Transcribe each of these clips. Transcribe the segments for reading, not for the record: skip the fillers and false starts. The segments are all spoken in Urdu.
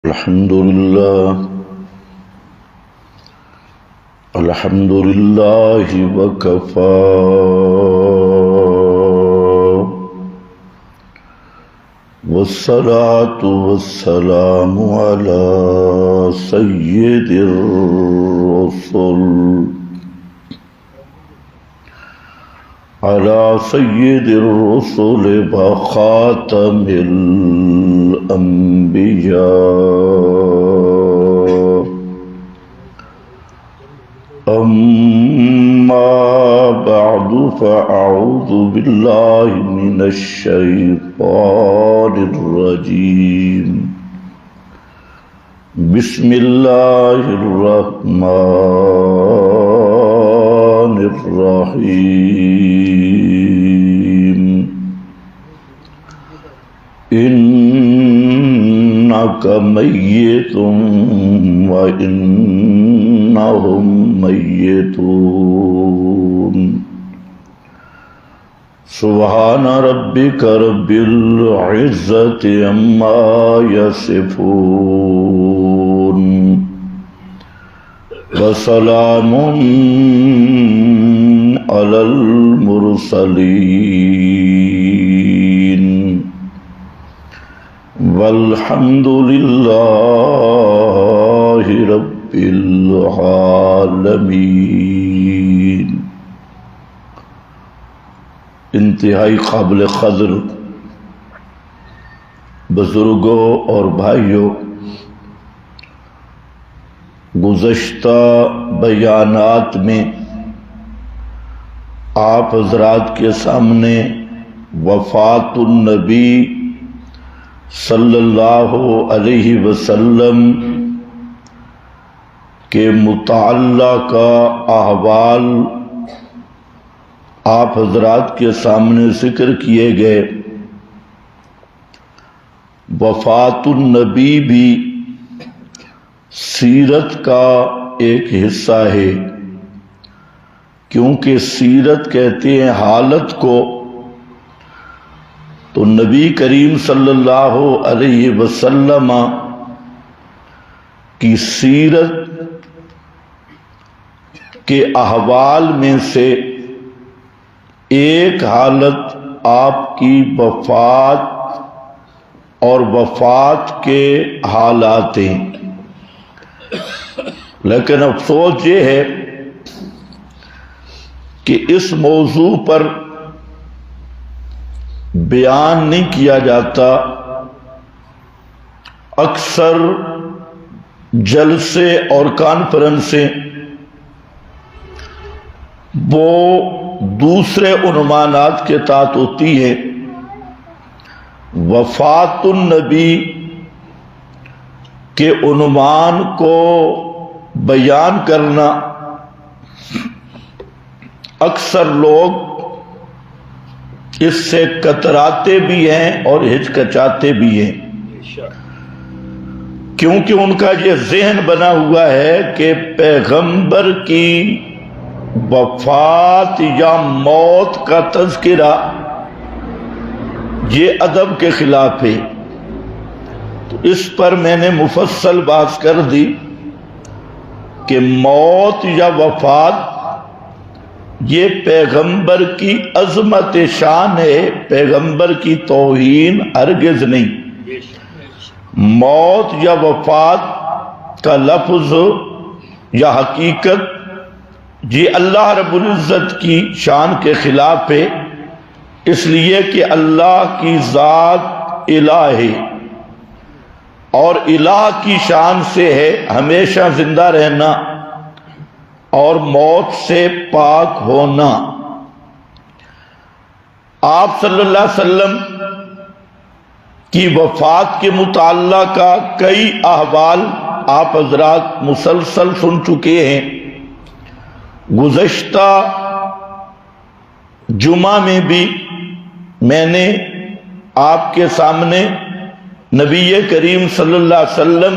الحمد لله وكفى والصلاة والسلام على سيد الرسل وخاتم الأنبياء أما بعد فأعوذ بالله من الشيطان الرجيم بسم الله الرحمن الرحيم إنك ميت وإنهم ميتون سبحان ربك رب العزة عما يصفون وسلام على المرسلين والحمد لله رب العالمین۔ انتہائی قابل قدر بزرگوں اور بھائیوں، گزشتہ بیانات میں آپ حضرات کے سامنے وفات النبی صلی اللہ علیہ وسلم کے متعلقہ احوال آپ حضرات کے سامنے ذکر کیے گئے۔ وفات النبی بھی سیرت کا ایک حصہ ہے، کیونکہ سیرت کہتے ہیں حالت کو، تو نبی کریم صلی اللہ علیہ وسلم کی سیرت کے احوال میں سے ایک حالت آپ کی وفات اور وفات کے حالات ہیں۔ لیکن افسوس یہ ہے کہ اس موضوع پر بیان نہیں کیا جاتا۔ اکثر جلسے اور کانفرنسیں وہ دوسرے عنوانات کے تحت ہوتی ہے۔ وفات النبی کے عنوان کو بیان کرنا اکثر لوگ اس سے کتراتے بھی ہیں اور ہچکچاتے بھی ہیں، کیونکہ ان کا یہ ذہن بنا ہوا ہے کہ پیغمبر کی وفات یا موت کا تذکرہ یہ ادب کے خلاف ہے۔ تو اس پر میں نے مفصل بات کر دی کہ موت یا وفات یہ پیغمبر کی عظمت شان ہے، پیغمبر کی توہین ہرگز نہیں۔ موت یا وفات کا لفظ یا حقیقت یہ اللہ رب العزت کی شان کے خلاف ہے، اس لیے کہ اللہ کی ذات الہ ہے، اور الہ کی شان سے ہے ہمیشہ زندہ رہنا اور موت سے پاک ہونا۔ آپ صلی اللہ علیہ وسلم کی وفات کے متعلقہ کئی احوال آپ حضرات مسلسل سن چکے ہیں۔ گزشتہ جمعہ میں بھی میں نے آپ کے سامنے نبی کریم صلی اللہ علیہ وسلم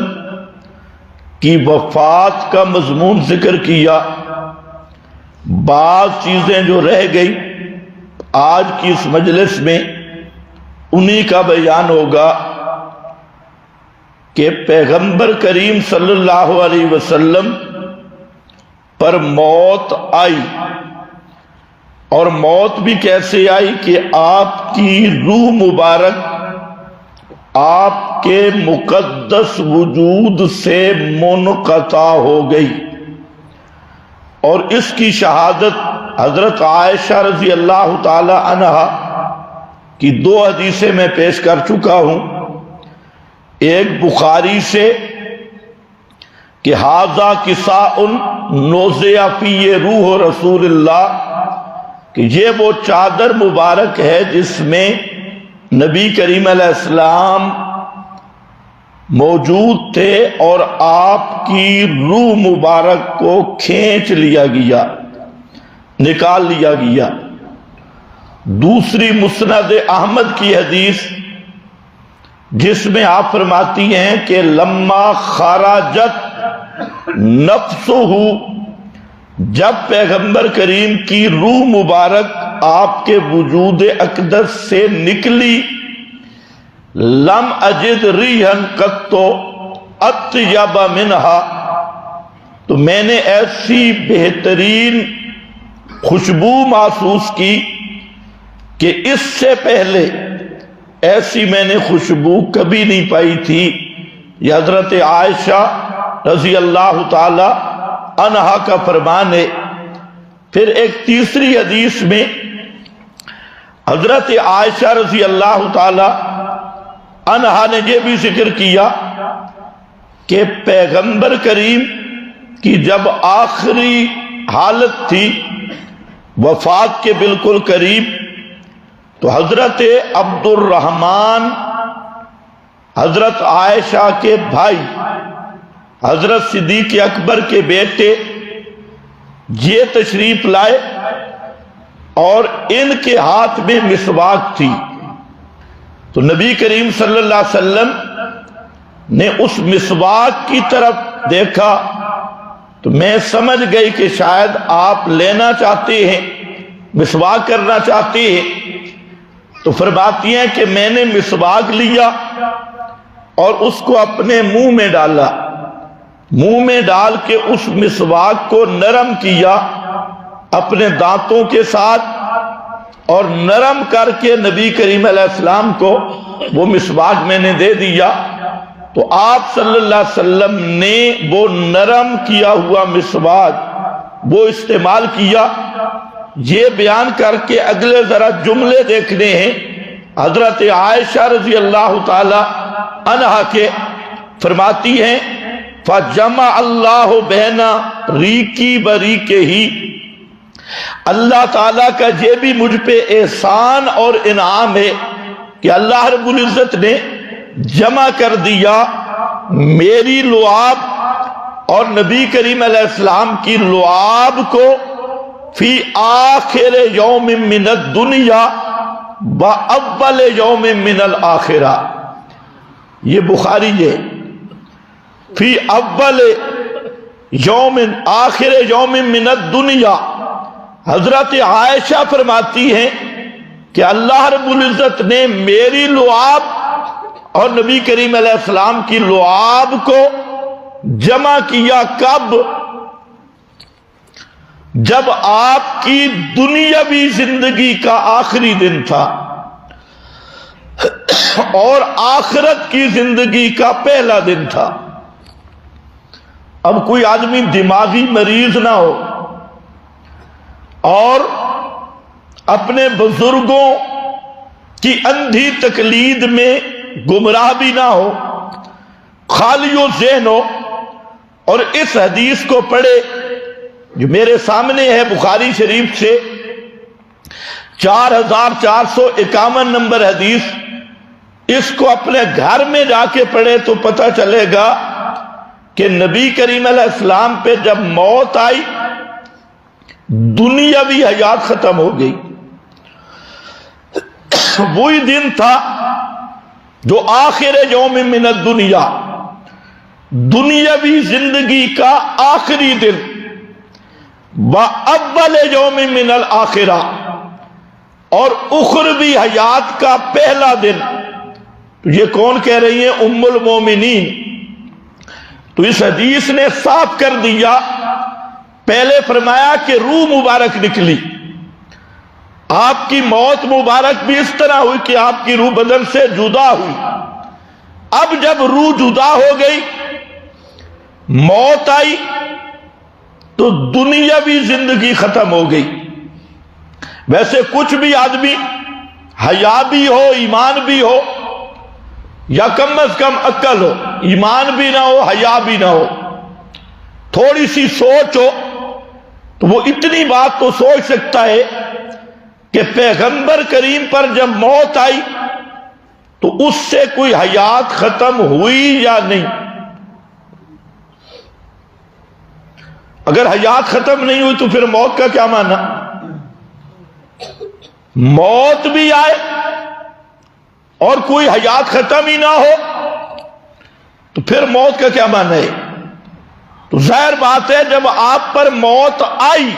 کی وفات کا مضمون ذکر کیا۔ بعض چیزیں جو رہ گئی آج کی اس مجلس میں انہی کا بیان ہوگا۔ کہ پیغمبر کریم صلی اللہ علیہ وسلم پر موت آئی، اور موت بھی کیسے آئی کہ آپ کی روح مبارک آپ کے مقدس وجود سے منقطع ہو گئی۔ اور اس کی شہادت حضرت عائشہ رضی اللہ تعالی عنہ کی 2 حدیثیں میں پیش کر چکا ہوں۔ ایک بخاری سے کہ ھذا کساء نوزع فیہ روح رسول اللہ، کہ یہ وہ چادر مبارک ہے جس میں نبی کریم علیہ السلام موجود تھے اور آپ کی روح مبارک کو کھینچ لیا گیا، نکال لیا گیا۔ دوسری مسند احمد کی حدیث جس میں آپ فرماتی ہیں کہ لما خرجت نفسہ، جب پیغمبر کریم کی روح مبارک آپ کے وجود اقدس سے نکلی، لم اجد ریحن قط اطیب منہا، تو میں نے ایسی بہترین خوشبو محسوس کی کہ اس سے پہلے ایسی میں نے خوشبو کبھی نہیں پائی تھی۔ یہ حضرت عائشہ رضی اللہ تعالی عنہا کا فرمان ہے۔ پھر ایک تیسری حدیث میں حضرت عائشہ رضی اللہ تعالی عنہا نے یہ بھی ذکر کیا کہ پیغمبر کریم کی جب آخری حالت تھی، وفات کے بالکل قریب، تو حضرت عبد الرحمن حضرت عائشہ کے بھائی حضرت صدیق اکبر کے بیٹے یہ تشریف لائے، اور ان کے ہاتھ میں مسواک تھی۔ تو نبی کریم صلی اللہ علیہ وسلم نے اس مسواک کی طرف دیکھا تو میں سمجھ گئی کہ شاید آپ لینا چاہتے ہیں، مسواک کرنا چاہتے ہیں۔ تو فرماتی ہیں کہ میں نے مسواک لیا اور اس کو اپنے منہ میں ڈالا، منہ میں ڈال کے اس مسواک کو نرم کیا اپنے دانتوں کے ساتھ، اور نرم کر کے نبی کریم علیہ السلام کو وہ مسواک میں نے دے دیا۔ تو آپ صلی اللہ علیہ وسلم نے وہ نرم کیا ہوا مسواک وہ استعمال کیا۔ یہ بیان کر کے اگلے ذرا جملے دیکھنے ہیں حضرت عائشہ رضی اللہ تعالی عنہا کے، فرماتی ہیں فَجَمَعَ اللَّهُ بَيْنَ رِيقِي وَرِيقِهِ، اللہ تعالیٰ کا یہ بھی مجھ پہ احسان اور انعام ہے کہ اللہ رب العزت نے جمع کر دیا میری لعاب اور نبی کریم علیہ السلام کی لعاب کو فی آخر یوم من الدنیا و اول یوم من الآخرہ۔ یہ بخاری ہے، فی اول یوم آخر یوم من الدنیا۔ حضرت عائشہ فرماتی ہیں کہ اللہ رب العزت نے میری لعاب اور نبی کریم علیہ السلام کی لعاب کو جمع کیا کب؟ جب آپ کی دنیاوی زندگی کا آخری دن تھا اور آخرت کی زندگی کا پہلا دن تھا۔ اب کوئی آدمی دماغی مریض نہ ہو اور اپنے بزرگوں کی اندھی تقلید میں گمراہ بھی نہ ہو، خالی و ذہن ہو، اور اس حدیث کو پڑھے جو میرے سامنے ہے بخاری شریف سے 4451 نمبر حدیث، اس کو اپنے گھر میں جا کے پڑھے تو پتہ چلے گا کہ نبی کریم علیہ السلام پہ جب موت آئی دنیاوی حیات ختم ہو گئی۔ وہی دن تھا جو آخر یوم من الدنیا، دنیاوی زندگی کا آخری دن، وَأَوَّلَ يَوْمٍ مِّنَ الْآخِرَةِ، اور اخروی حیات کا پہلا دن۔ یہ کون کہہ رہی ہیں؟ ام المومنین تو اس حدیث نے صاف کر دیا، پہلے فرمایا کہ روح مبارک نکلی، آپ کی موت مبارک بھی اس طرح ہوئی کہ آپ کی روح بدن سے جدا ہوئی۔ اب جب روح جدا ہو گئی، موت آئی، تو دنیاوی زندگی ختم ہو گئی۔ ویسے کچھ بھی آدمی حیا بھی ہو، ایمان بھی ہو، یا کم از کم عقل ہو، ایمان بھی نہ ہو، حیا بھی نہ ہو، تھوڑی سی سوچ ہو، تو وہ اتنی بات تو سوچ سکتا ہے کہ پیغمبر کریم پر جب موت آئی تو اس سے کوئی حیات ختم ہوئی یا نہیں۔ اگر حیات ختم نہیں ہوئی تو پھر موت کا کیا معنی؟ موت بھی آئے اور کوئی حیات ختم ہی نہ ہو تو پھر موت کا کیا معنی ہے؟ تو ظاہر بات ہے جب آپ پر موت آئی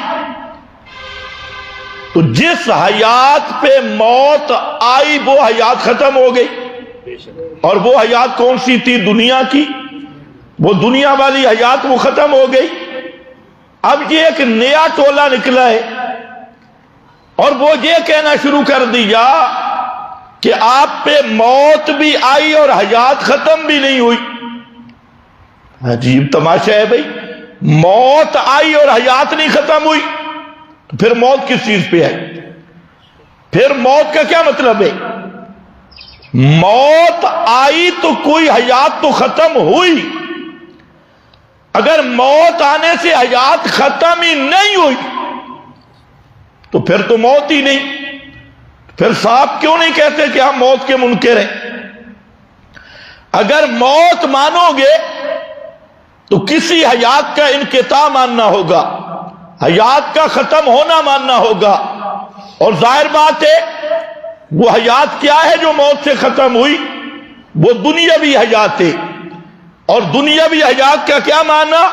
تو جس حیات پہ موت آئی وہ حیات ختم ہو گئی، اور وہ حیات کون سی تھی؟ دنیا کی، وہ دنیا والی حیات وہ ختم ہو گئی۔ اب یہ ایک نیا ٹولہ نکلا ہے اور وہ یہ کہنا شروع کر دیا کہ آپ پہ موت بھی آئی اور حیات ختم بھی نہیں ہوئی۔ عجیب تماشا ہے بھائی، موت آئی اور حیات نہیں ختم ہوئی، تو پھر موت کس چیز پہ آئی؟ پھر موت کا کیا مطلب ہے؟ موت آئی تو کوئی حیات تو ختم ہوئی، اگر موت آنے سے حیات ختم ہی نہیں ہوئی تو پھر تو موت ہی نہیں۔ پھر صاحب کیوں نہیں کہتے کہ ہم موت کے منکر ہیں؟ اگر موت مانو گے تو کسی حیات کا انقطاع ماننا ہوگا، حیات کا ختم ہونا ماننا ہوگا، اور ظاہر بات ہے وہ حیات کیا ہے جو موت سے ختم ہوئی؟ وہ دنیاوی حیات ہے۔ اور دنیاوی حیات کا کیا معنی؟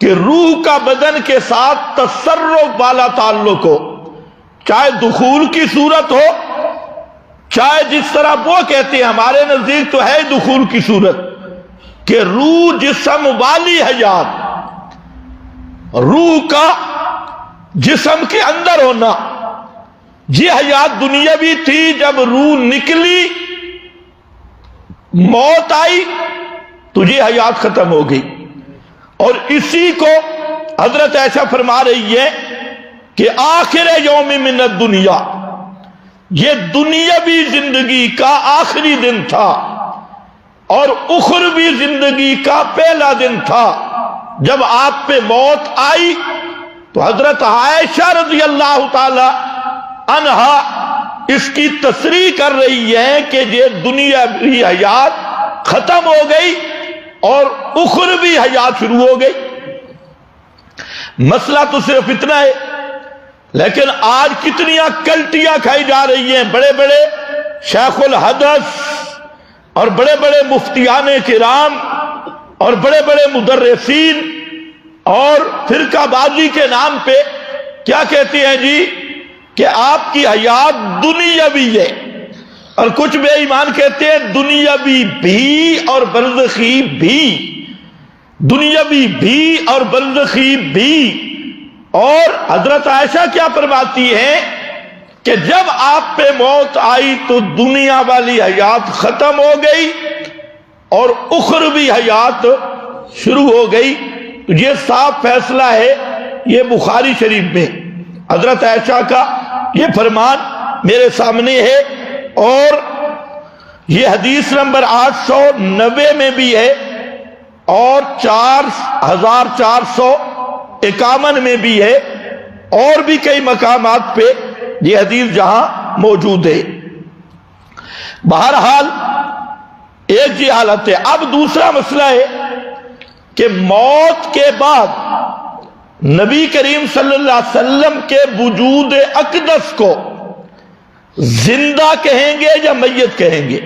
کہ روح کا بدن کے ساتھ تصرف والا تعلق ہو، چاہے دخول کی صورت ہو، چاہے جس طرح وہ کہتے ہیں، ہمارے نزدیک تو ہے دخول کی صورت کہ روح جسم والی حیات، روح کا جسم کے اندر ہونا، یہ حیات دنیاوی تھی۔ جب روح نکلی، موت آئی تو یہ حیات ختم ہو گئی، اور اسی کو حضرت عائشہ فرما رہی ہے کہ آخر یوم من الدنیا، یہ دنیاوی زندگی کا آخری دن تھا اور اخروی زندگی کا پہلا دن تھا۔ جب آپ پہ موت آئی تو حضرت عائشہ رضی اللہ تعالی عنہا اس کی تصریح کر رہی ہے کہ یہ دنیاوی حیات ختم ہو گئی اور اخروی حیات شروع ہو گئی۔ مسئلہ تو صرف اتنا ہے، لیکن آج کتنیاں کلٹیاں کھائی جا رہی ہیں۔ بڑے بڑے شیخ الحدث اور بڑے بڑے مفتیان کرام اور بڑے بڑے مدرسین اور فرقہ بازی کے نام پہ کیا کہتے ہیں جی کہ آپ کی حیات دنیاوی ہے، اور کچھ بے ایمان کہتے ہیں دنیاوی بھی اور برزخی بھی، دنیاوی بھی اور برزخی بھی۔ اور حضرت عائشہ کیا فرماتی ہیں کہ جب آپ پہ موت آئی تو دنیا والی حیات ختم ہو گئی اور اخروی حیات شروع ہو گئی۔ تو یہ صاف فیصلہ ہے، یہ بخاری شریف میں حضرت عائشہ کا یہ فرمان میرے سامنے ہے، اور یہ حدیث نمبر 890 میں بھی ہے اور 4451 میں بھی ہے، اور بھی کئی مقامات پہ یہ حدیث جہاں موجود ہے۔ بہرحال ایک یہ حالت ہے۔ اب دوسرا مسئلہ ہے کہ موت کے بعد نبی کریم صلی اللہ علیہ وسلم کے وجود اقدس کو زندہ کہیں گے یا میت کہیں گے؟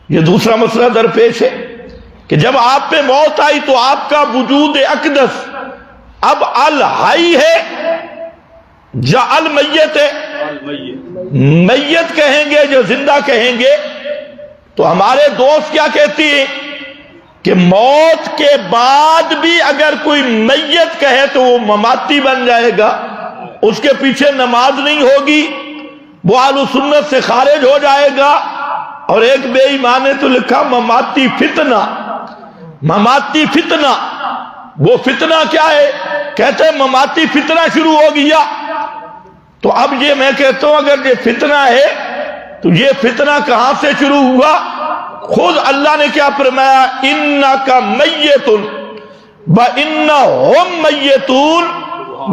یہ دوسرا مسئلہ درپیش ہے کہ جب آپ پہ موت آئی تو آپ کا وجود اقدس اب الحی ہے یا المیت ہے؟ میت کہیں گے یا زندہ کہیں گے؟ تو ہمارے دوست کیا کہتی ہیں کہ موت کے بعد بھی اگر کوئی میت کہے تو وہ مماتی بن جائے گا، اس کے پیچھے نماز نہیں ہوگی، وہ اہل سنت سے خارج ہو جائے گا۔ اور ایک بے ایمان نے تو لکھا مماتی فتنہ، مماتی فتنہ۔ وہ فتنہ کیا ہے؟ کہتے ہیں مماتی فتنہ شروع ہو گیا۔ تو اب یہ میں کہتا ہوں اگر یہ فتنہ ہے تو یہ فتنہ کہاں سے شروع ہوا؟ خود اللہ نے کیا فرمایا؟ اِنَّكَ مَيِّتٌ وَإِنَّهُمْ مَيِّتُونَ،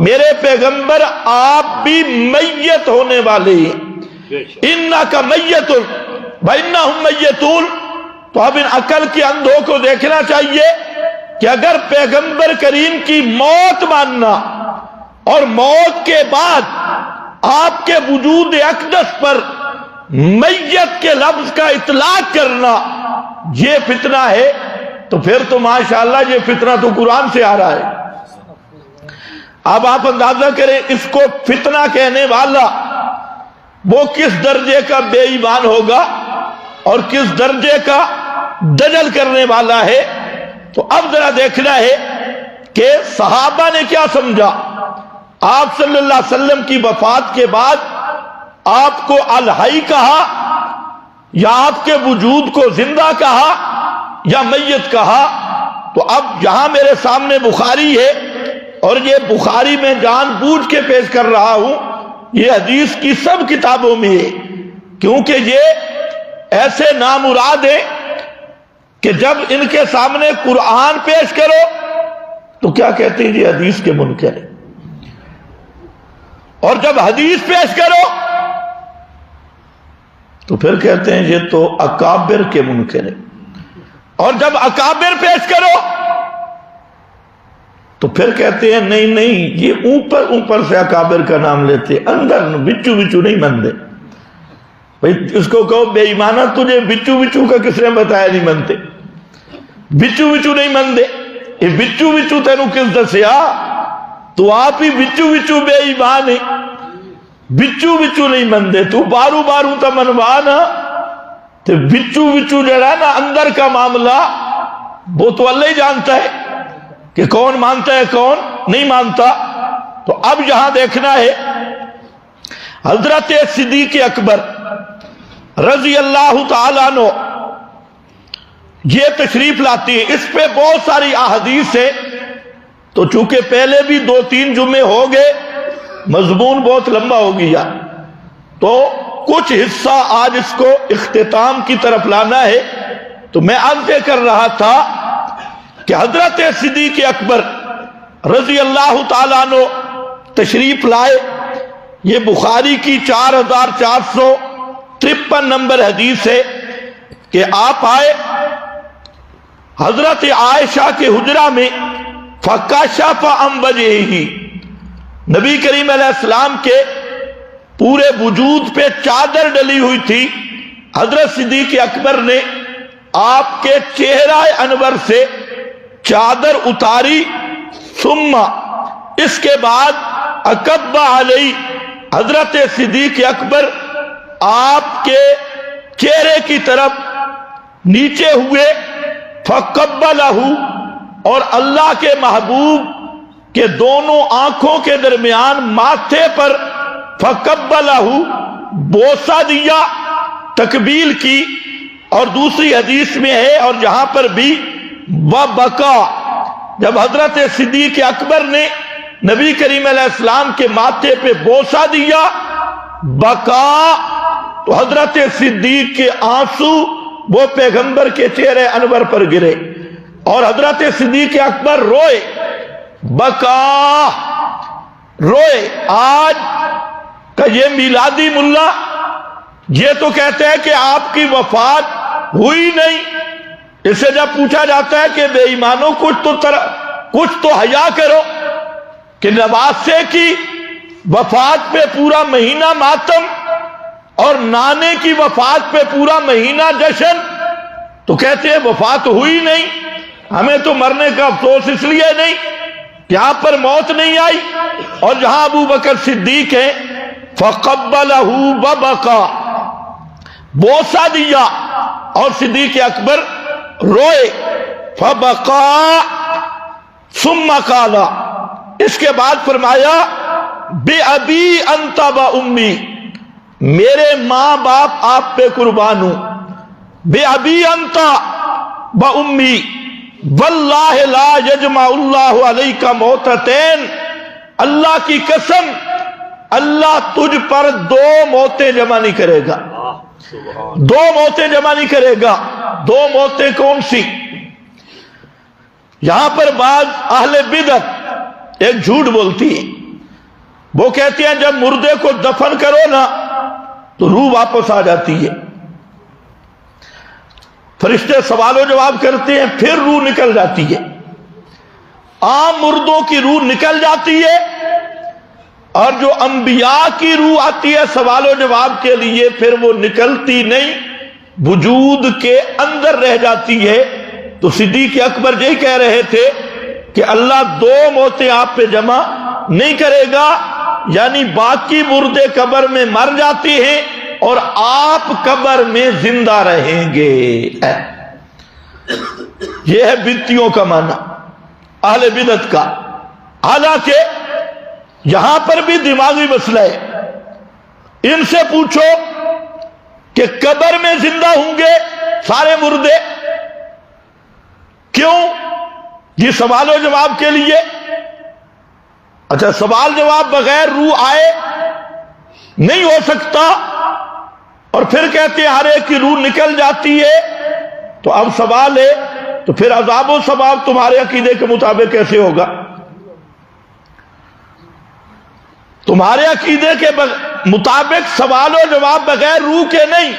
میرے پیغمبر آپ بھی میت ہونے والے ہیں۔ اِنَّكَ مَيِّتٌ وَإِنَّهُمْ مَيِّتُونَ۔ تو اب ان عقل کے اندھوں کو دیکھنا چاہیے کہ اگر پیغمبر کریم کی موت ماننا اور موت کے بعد آپ کے وجود اقدس پر میت کے لفظ کا اطلاق کرنا یہ فتنہ ہے، تو پھر تو ماشاءاللہ یہ فتنہ تو قرآن سے آ رہا ہے۔ اب آپ اندازہ کریں اس کو فتنہ کہنے والا وہ کس درجے کا بے ایمان ہوگا اور کس درجے کا دجل کرنے والا ہے۔ تو اب ذرا دیکھنا ہے کہ صحابہ نے کیا سمجھا۔ آپ صلی اللہ علیہ وسلم کی وفات کے بعد آپ کو الحی کہا یا آپ کے وجود کو زندہ کہا یا میت کہا؟ تو اب یہاں میرے سامنے بخاری ہے اور یہ بخاری میں جان بوجھ کے پیش کر رہا ہوں، یہ حدیث کی سب کتابوں میں ہے، کیونکہ یہ ایسے نامراد ہیں کہ جب ان کے سامنے قرآن پیش کرو تو کیا کہتے ہیں؟ یہ حدیث کے منکر ہے، اور جب حدیث پیش کرو تو پھر کہتے ہیں یہ تو اکابر کے منکر ہے، اور جب اکابر پیش کرو تو پھر کہتے ہیں نہیں نہیں یہ اوپر اوپر سے اکابر کا نام لیتے، اندر بچو بچو نہیں مندے۔ بھئی اس کو کہو بے ایمانہ تجھے بچو بچو کا کس نے بتایا نہیں منتے؟ بچو بچو نہیں مندے، یہ بچو بچو تینوں کس دسیا؟ تو آپ ہی بچو بچو بے ایمان ہے، بچو بچو نہیں مندے، تو بارو بارو تا منوانا۔ تو بچو بچو جڑا نا اندر کا معاملہ وہ تو اللہ ہی جانتا ہے کہ کون مانتا ہے کون نہیں مانتا۔ تو اب یہاں دیکھنا ہے حضرت صدیق اکبر رضی اللہ تعالیٰ عنہ یہ تشریف لاتی ہے۔ اس پہ بہت ساری احادیث ہے، تو چونکہ پہلے بھی 2-3 جمعے ہو گئے، مضمون بہت لمبا ہو گیا، تو کچھ حصہ آج اس کو اختتام کی طرف لانا ہے۔ تو میں عرض کر رہا تھا کہ حضرت صدیق اکبر رضی اللہ تعالیٰ عنہ تشریف لائے۔ یہ بخاری کی 4453 نمبر حدیث ہے کہ آپ آئے حضرت عائشہ کے حجرہ میں، فَكَشَفَ عَن وَجْهِهِ، نبی کریم علیہ السلام کے پورے وجود پہ چادر ڈلی ہوئی تھی۔ حضرت صدیق اکبر نے آپ کے چہرہ انور سے چادر اتاری، ثم اس کے بعد اکب علی، حضرت صدیق اکبر آپ کے چہرے کی طرف نیچے ہوئے، فقبلہ، اور اللہ کے محبوب کے دونوں آنکھوں کے درمیان ماتھے پر فقبلہ بوسہ دیا، تقبیل کی۔ اور دوسری حدیث میں ہے اور جہاں پر بھی وبکا، جب حضرت صدیق اکبر نے نبی کریم علیہ السلام کے ماتھے پہ بوسہ دیا، بکا، تو حضرت صدیق کے آنسو وہ پیغمبر کے چہرے انور پر گرے اور حضرت صدیق اکبر روئے، بکا، روئے۔ آج کا یہ میلادی ملا یہ تو کہتے ہیں کہ آپ کی وفات ہوئی نہیں۔ اس سے جب پوچھا جاتا ہے کہ بے ایمانوں کچھ تو حیا کرو، کہ نواسے کی وفات پہ پورا مہینہ ماتم اور نانے کی وفات پہ پورا مہینہ جشن، تو کہتے ہیں وفات ہوئی نہیں، ہمیں تو مرنے کا افسوس اس لیے نہیں کہ یہاں پر موت نہیں آئی۔ اور جہاں ابو بکر صدیق ہے، فقبلہ وبکا، بوسہ دیا اور صدیق اکبر روئے۔ فبقا ثم قال، اس کے بعد فرمایا بے ابی انت و امی، میرے ماں باپ آپ پہ قربان ہوں، بے ابی انت و امی واللہ لا یجمع اللہ علیک موتتین، اللہ کی قسم اللہ تجھ پر دو موتیں جمع نہیں کرے گا، دو موتیں جمع نہیں کرے گا۔ دو موتیں کون سی؟ یہاں پر بعض اہل بدعت ایک جھوٹ بولتی ہے، وہ کہتے ہیں جب مردے کو دفن کرو نا تو روح واپس آ جاتی ہے، فرشتے سوال و جواب کرتے ہیں پھر روح نکل جاتی ہے۔ عام مردوں کی روح نکل جاتی ہے، اور جو انبیاء کی روح آتی ہے سوال و جواب کے لیے پھر وہ نکلتی نہیں، وجود کے اندر رہ جاتی ہے۔ تو صدیق اکبر یہی کہہ رہے تھے کہ اللہ دو موتیں آپ پہ جمع نہیں کرے گا، یعنی باقی مردے قبر میں مر جاتے ہیں اور آپ قبر میں زندہ رہیں گے۔ یہ ہے بدعتیوں کا معنی، اہل بدعت کا۔ حالانکہ یہاں پر بھی دماغی مسئلہ ہے، ان سے پوچھو کہ قبر میں زندہ ہوں گے سارے مردے؟ کیوں؟ یہ سوال و جواب کے لیے۔ اچھا سوال جواب بغیر روح آئے نہیں ہو سکتا، اور پھر کہتے ہیں ہر ایک کی روح نکل جاتی ہے، تو اب سوال ہے تو پھر عذاب و ثواب تمہارے عقیدے کے مطابق کیسے ہوگا؟ تمہارے عقیدے کے مطابق سوال و جواب بغیر روح کے نہیں،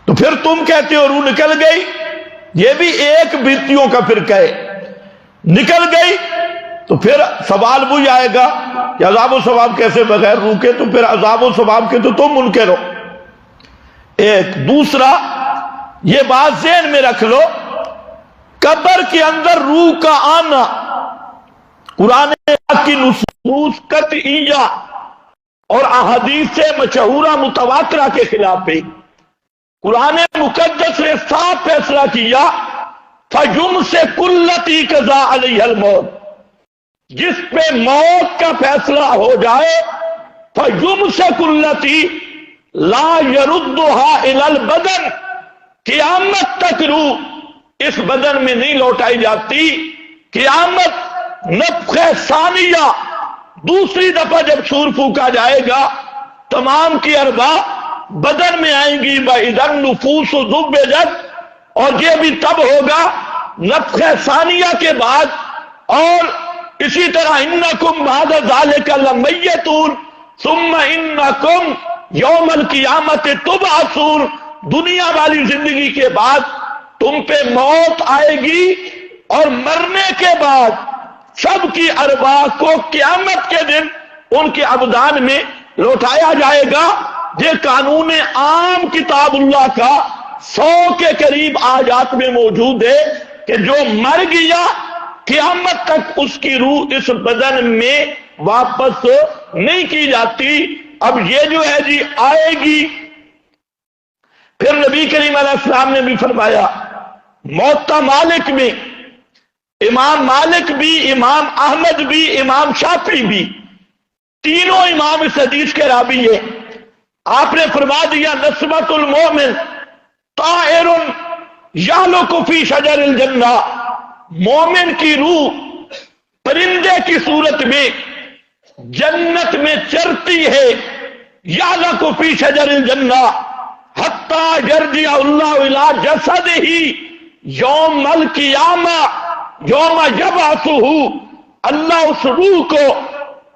تو پھر تم کہتے ہو روح نکل گئی۔ یہ بھی ایک بدعتیوں کا فرقہ ہے، نکل گئی تو پھر سوال وہی آئے گا کہ عذاب و ثواب کیسے بغیر روح کے، تو پھر عذاب و ثواب کے تو تم منکر ہو۔ ایک دوسرا یہ بات ذہن میں رکھ لو، قبر کے اندر روح کا آنا قرآن کی نصوص قطعیہ اور احادیث مشہورہ متواترہ کے خلاف ہے۔ قرآن مقدس نے صاف فیصلہ کیا فَيُمْسِكُ الَّتِي قَضَىٰ عَلَيْهَا الْمَوْتِ، جس پہ موت کا فیصلہ ہو جائے فَيُمْسِكُ الَّتِي لَا يَرُدُّهَا إِلَى الْبَدَنِ، قیامت تک روح اس بدن میں نہیں لوٹائی جاتی۔ قیامت نفخہ ثانیہ، دوسری دفعہ جب سور پھونکا جائے گا تمام کی ارواح بدن میں آئیں گی، وَإِذَا النُّفُوسُ زُوِّجَتْ، اور یہ بھی تب ہوگا نفخہ ثانیہ کے بعد۔ اور اسی طرح اِنَّكُمْ بَعْدَ ذَلِكَ لَمَيِّتُونَ ثُمَّ إِنَّكُمْ يَوْمَ الْقِيَامَةِ تُبْعَثُونَ، دنیا والی زندگی کے بعد تم پہ موت آئے گی، اور مرنے کے بعد سب کی ارواح کو قیامت کے دن ان کے ابدان میں لوٹایا جائے گا۔ یہ قانون عام کتاب اللہ کا 100 کے قریب آیات میں موجود ہے کہ جو مر گیا قیامت تک اس کی روح اس بدن میں واپس نہیں کی جاتی۔ اب یہ جو ہے جی آئے گی۔ پھر نبی کریم علیہ السلام نے بھی فرمایا، موطا مالک میں امام مالک بھی، امام احمد بھی، امام شافعی بھی، تینوں امام اس حدیث کے راوی ہیں۔ آپ نے فرما دیا نسمۃ المومن طائر یعلق فی شجر الجنہ، مومن کی روح پرندے کی صورت میں جنت میں چرتی ہے، یعلق فی شجر الجنہ حتی یرجع اللہ الی جسدہ یوم القیامہ یوم یبعثہ، اللہ اس روح کو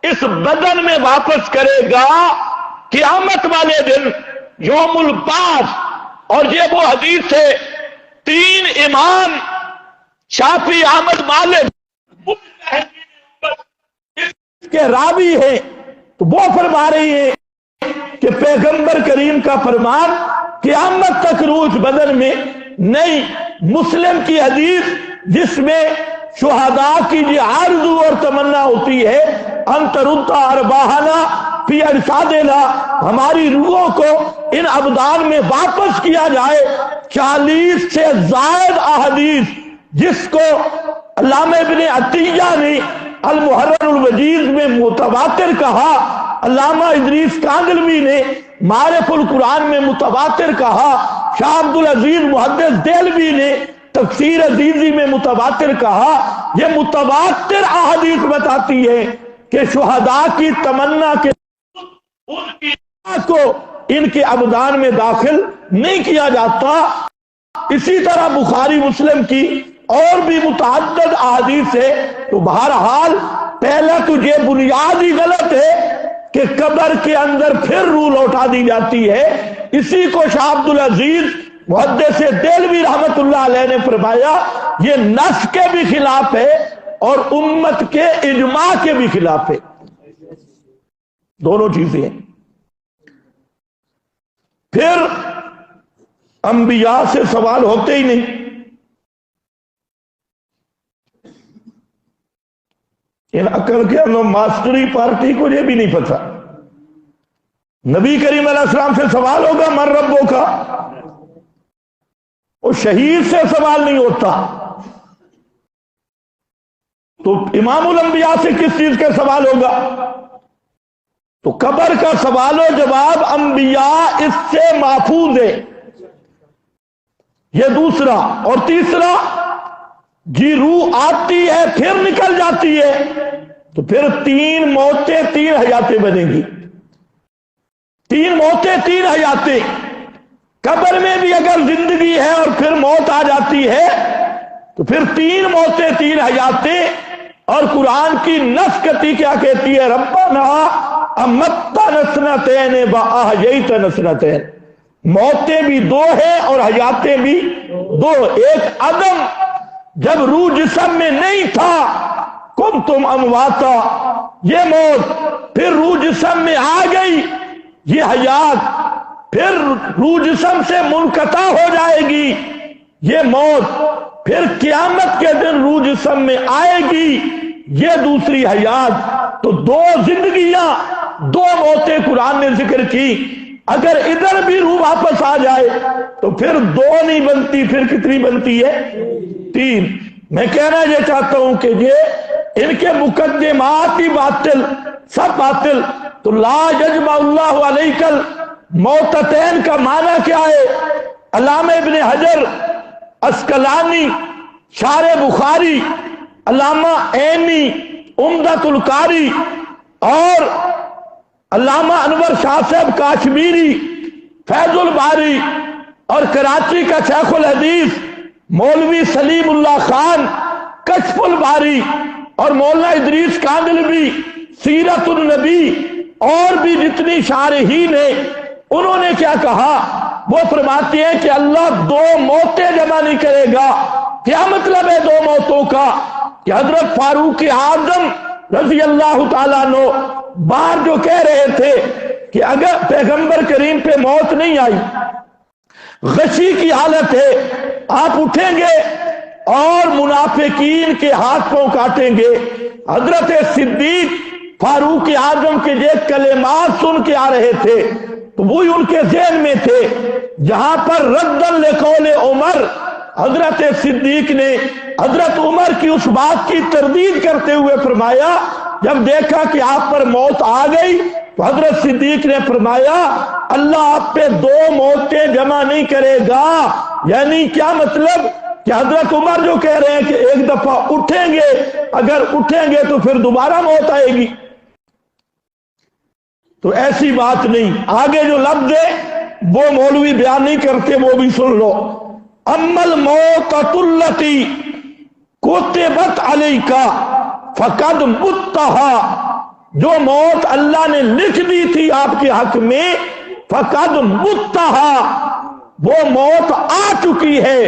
اس بدن میں واپس کرے گا قیامت والے دن، یوم البعث۔ اور یہ وہ حدیث ہے، تین امام شافعی، احمد، مالک اس کے راوی ہیں، تو وہ فرما رہی ہے کہ پیغمبر کریم کا فرمان قیامت تک روح اس بدن میں نہیں۔ مسلم کی حدیث جس میں شہداء کی جو آرزو اور تمنا ہوتی ہے ان ترد ارواحنا فی اجسادنا، ہماری روحوں کو ان ابدان میں واپس کیا جائے، 40 سے زائد احادیث جس کو علامہ ابن عطیہ نے المحرر الوجیز میں متواتر کہا، علامہ ادریس کاندلوی نے معارف القرآن میں متواتر کہا، شاہ عبدالعزیز محدث دہلوی نے تفسیر عزیزی میں متواتر کہا، یہ متواتر احادیث بتاتی ہے کہ شہداء کی تمنا کے ان کی کو ان کے ابدان میں داخل نہیں کیا جاتا۔ اسی طرح بخاری مسلم کی اور بھی متعدد احادیث ہے۔ تو بہرحال پہلا تو یہ بنیاد ہی غلط ہے کہ قبر کے اندر پھر روح لوٹا دی جاتی ہے۔ اسی کو شاہ عبدالعزیز محدث دہلوی رحمت اللہ علیہ نے فرمایا یہ نص کے بھی خلاف ہے اور امت کے اجماع کے بھی خلاف ہے، دونوں چیزیں ہیں۔ پھر انبیاء سے سوال ہوتے ہی نہیں۔ ان عقل کے اندر ماسٹری پارٹی کو یہ بھی نہیں پتا۔ نبی کریم علیہ السلام سے سوال ہوگا من ربوں کا، وہ شہید سے سوال نہیں ہوتا، تو امام الانبیاء سے کس چیز کا سوال ہوگا؟ تو قبر کا سوال و جواب انبیاء اس سے محفوظ ہے، یہ دوسرا۔ اور تیسرا، جی روح آتی ہے پھر نکل جاتی ہے، تو پھر 3 موتیں 3 حیاتیں بنیں گی، 3 موتیں 3 حیاتیں۔ قبر میں بھی اگر زندگی ہے اور پھر موت آ جاتی ہے تو پھر 3 موتیں 3 حیاتیں۔ اور قرآن کی نص کتی کیا کہتی ہے؟ ربنا امتنا سنتین واحییتنا نسنتین، موتیں بھی 2 ہیں اور حیاتیں بھی 2۔ ایک عدم، جب روح جسم میں نہیں تھا، کنتم امواتا، یہ موت، پھر روح جسم میں آ گئی، یہ حیات، پھر روح جسم سے منقطع ہو جائے گی، یہ موت، پھر قیامت کے دن روح جسم میں آئے گی، یہ دوسری حیات۔ تو 2 زندگیاں 2 موتیں قرآن نے ذکر کی۔ اگر ادھر بھی روح واپس آ جائے تو پھر 2 نہیں بنتی، پھر کتنی بنتی ہے؟ 3۔ میں کہنا یہ چاہتا ہوں کہ یہ ان کے مقدمات ہی باطل، سب باطل۔ تو لا یجمع اللہ علیک الموتتین کا معنی کیا ہے؟ علامہ ابن حجر عسقلانی شارح بخاری، علامہ عینی عمدۃ القاری، اور علامہ انور شاہ صاحب کاشمیری فیض الباری، اور کراچی کا شیخ الحدیث مولوی سلیم اللہ خان کشف الباری، اور مولانا ادریس کاندلوی سیرت النبی، اور بھی جتنی شارحین ہیں، انہوں نے کیا کہا؟ وہ فرماتے ہیں کہ اللہ 2 موتیں جمع نہیں کرے گا۔ کیا مطلب ہے 2 موتوں کا؟ کہ حضرت فاروق اعظم رضی اللہ تعالیٰ عنہ باہر جو کہہ رہے تھے کہ اگر پیغمبر کریم پہ موت نہیں آئی، غشی کی حالت ہے، آپ اٹھیں گے اور منافقین کے ہاتھ پاؤں کاٹیں گے۔ حضرت صدیق فاروق اعظم کے یہ کلمات سن کے آ رہے تھے، تو وہی ان کے ذہن میں تھے، جہاں پر ردن لقول عمر، حضرت صدیق نے حضرت عمر کی اس بات کی تردید کرتے ہوئے فرمایا، جب دیکھا کہ آپ پر موت آ گئی تو حضرت صدیق نے فرمایا اللہ آپ پہ 2 موتیں جمع نہیں کرے گا۔ یعنی کیا مطلب؟ کہ حضرت عمر جو کہہ رہے ہیں کہ ایک دفعہ اٹھیں گے، اگر اٹھیں گے تو پھر دوبارہ موت آئے گی، تو ایسی بات نہیں۔ آگے جو لفظ ہے وہ مولوی بیان نہیں کرتے، وہ بھی سن لو۔ امل موتۃ التی کتبت علیک فقد متھا، جو موت اللہ نے لکھ دی تھی آپ کے حق میں، فقد متھا، وہ موت آ چکی ہے،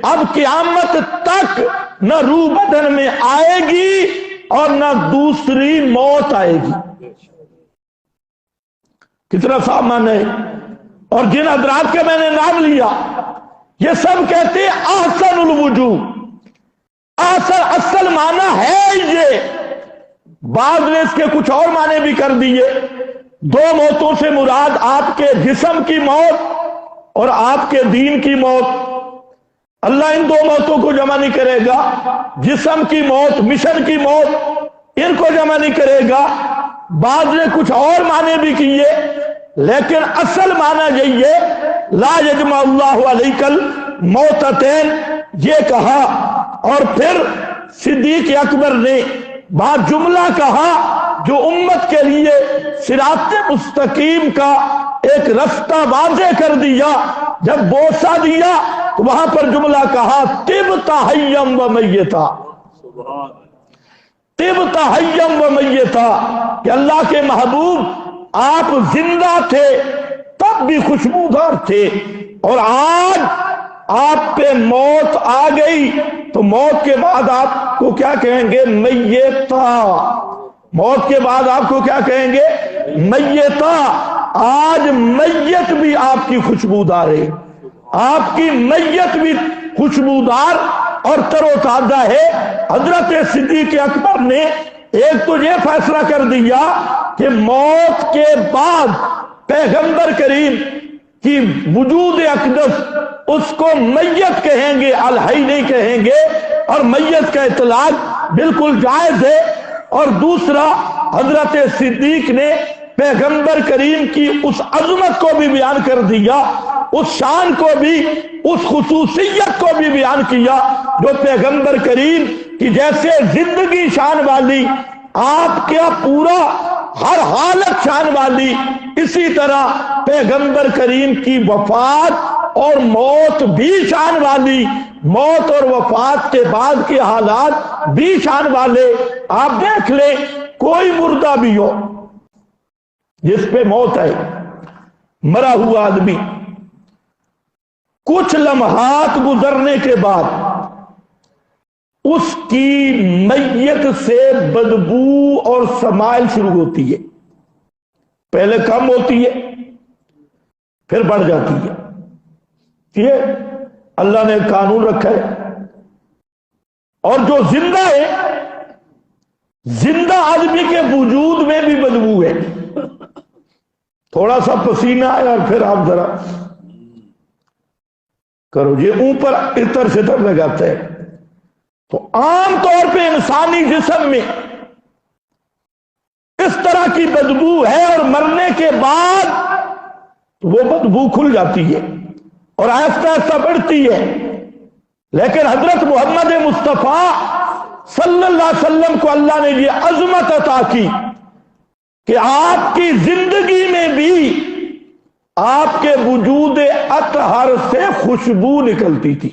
اب قیامت تک نہ روح بدن میں آئے گی اور نہ دوسری موت آئے گی۔ کتنا سامان ہے۔ اور جن حضرات کا میں نے نام لیا یہ سب کہتے ہیں احسن الوجوہ، اصل معنی ہے یہ، بعض نے اس کے کچھ اور معنی بھی کر دیے۔ 2 موتوں سے مراد آپ کے جسم کی موت اور آپ کے دین کی موت، اللہ ان دو موتوں کو جمع نہیں کرے گا، جسم کی موت، مشن کی موت، ان کو جمع نہیں کرے گا۔ بعض نے کچھ اور معنی بھی کیے، لیکن اصل معنی یہی ہے لا یجمع اللہ علیک الموتتین، یہ کہا۔ اور پھر صدیق اکبر نے بات جملہ کہا جو امت کے لیے صراط مستقیم کا ایک رستہ واضح کر دیا۔ جب بوسہ دیا تو وہاں پر جملہ کہا طبت حیم و میتا، طبت حیم و میتا، کہ اللہ کے محبوب آپ زندہ تھے تب بھی خوشبودار تھے، اور آج آپ پہ موت آ گئی تو موت کے بعد آپ کو کیا کہیں گے؟ میتا۔ موت کے بعد آپ کو کیا کہیں گے؟ میتا۔ آج میت بھی آپ کی خوشبودار ہے، آپ کی میت بھی خوشبودار اور تر و تازہ ہے۔ حضرت صدیق اکبر نے ایک تو یہ فیصلہ کر دیا کہ موت کے بعد پیغمبر کریم کی وجود اقدس اس کو میت کہیں گے، الحی نہیں کہیں گے، اور میت کا اطلاق بالکل جائز ہے۔ اور دوسرا، حضرت صدیق نے پیغمبر کریم کی اس عظمت کو بھی بیان کر دیا، اس شان کو بھی، اس خصوصیت کو بھی بیان کیا جو پیغمبر کریم کی جیسے زندگی شان والی، آپ کا پورا ہر حالت شان والی، اسی طرح پیغمبر کریم کی وفات اور موت بھی شان والی، موت اور وفات کے بعد کے حالات بھی شان والے۔ آپ دیکھ لیں کوئی مردہ بھی ہو جس پہ موت ہے، مرا ہوا آدمی، کچھ لمحات گزرنے کے بعد اس کی میت سے بدبو اور سمائل شروع ہوتی ہے، پہلے کم ہوتی ہے پھر بڑھ جاتی ہے۔ یہ اللہ نے قانون رکھا ہے۔ اور جو زندہ ہے، زندہ آدمی کے وجود میں بھی بدبو ہے، تھوڑا سا پسینہ ہے اور پھر آپ ذرا کرو یہ اوپر عطر شطر لگاتا ہے، تو عام طور پہ انسانی جسم میں اس طرح کی بدبو ہے، اور مرنے کے بعد وہ بدبو کھل جاتی ہے اور آہستہ آہستہ بڑھتی ہے۔ لیکن حضرت محمد مصطفیٰ صلی اللہ علیہ وسلم کو اللہ نے یہ عظمت عطا کی کہ آپ کی زندگی میں بھی آپ کے وجود اطہر سے خوشبو نکلتی تھی،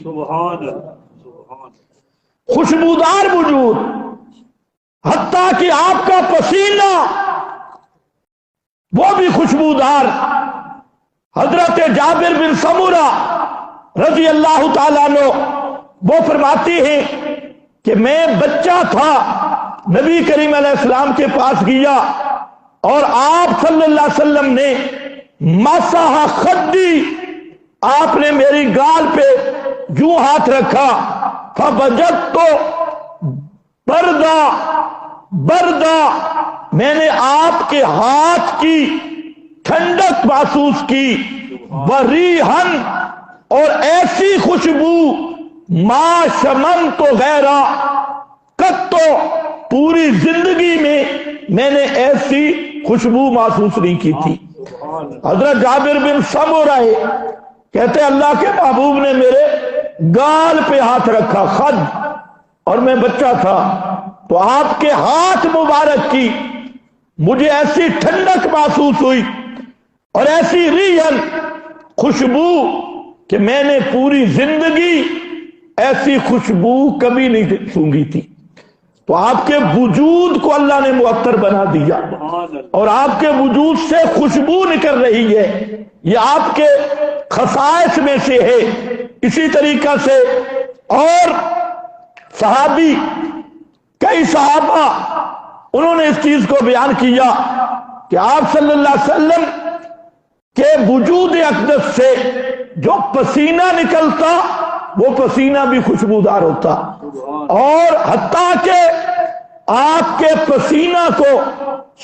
خوشبودار وجود، حتیٰ کہ آپ کا پسینہ وہ بھی خوشبودار۔ حضرت جابر بن سمورہ رضی اللہ تعالیٰ عنہ وہ فرماتی ہیں کہ میں بچہ تھا، نبی کریم علیہ السلام کے پاس گیا اور آپ صلی اللہ علیہ وسلم نے مسح خدی، آپ نے میری گال پہ یوں ہاتھ رکھا، فوجدت بردا، میں نے آپ کے ہاتھ کی ٹھنڈک محسوس کی، وریحن، اور ایسی خوشبو، ما شممت غیرہ، قط، پوری زندگی میں نے ایسی خوشبو محسوس نہیں کی تھی۔ حضرت جابر بن سمورہ کہتے اللہ کے محبوب نے میرے گال پہ ہاتھ رکھا، خد، اور میں بچہ تھا، تو آپ کے ہاتھ مبارک کی مجھے ایسی ٹھنڈک محسوس ہوئی اور ایسی ریحن، خوشبو، کہ میں نے پوری زندگی ایسی خوشبو کبھی نہیں سونگھی تھی۔ تو آپ کے وجود کو اللہ نے معطر بنا دیا اور آپ کے وجود سے خوشبو نکل رہی ہے، یہ آپ کے خصائص میں سے ہے۔ اسی طریقہ سے اور صحابی، کئی صحابہ، انہوں نے اس چیز کو بیان کیا کہ آپ صلی اللہ علیہ وسلم کے وجود اقدس سے جو پسینہ نکلتا وہ پسینہ بھی خوشبودار ہوتا، اور حتیٰ کہ آپ کے پسینہ کو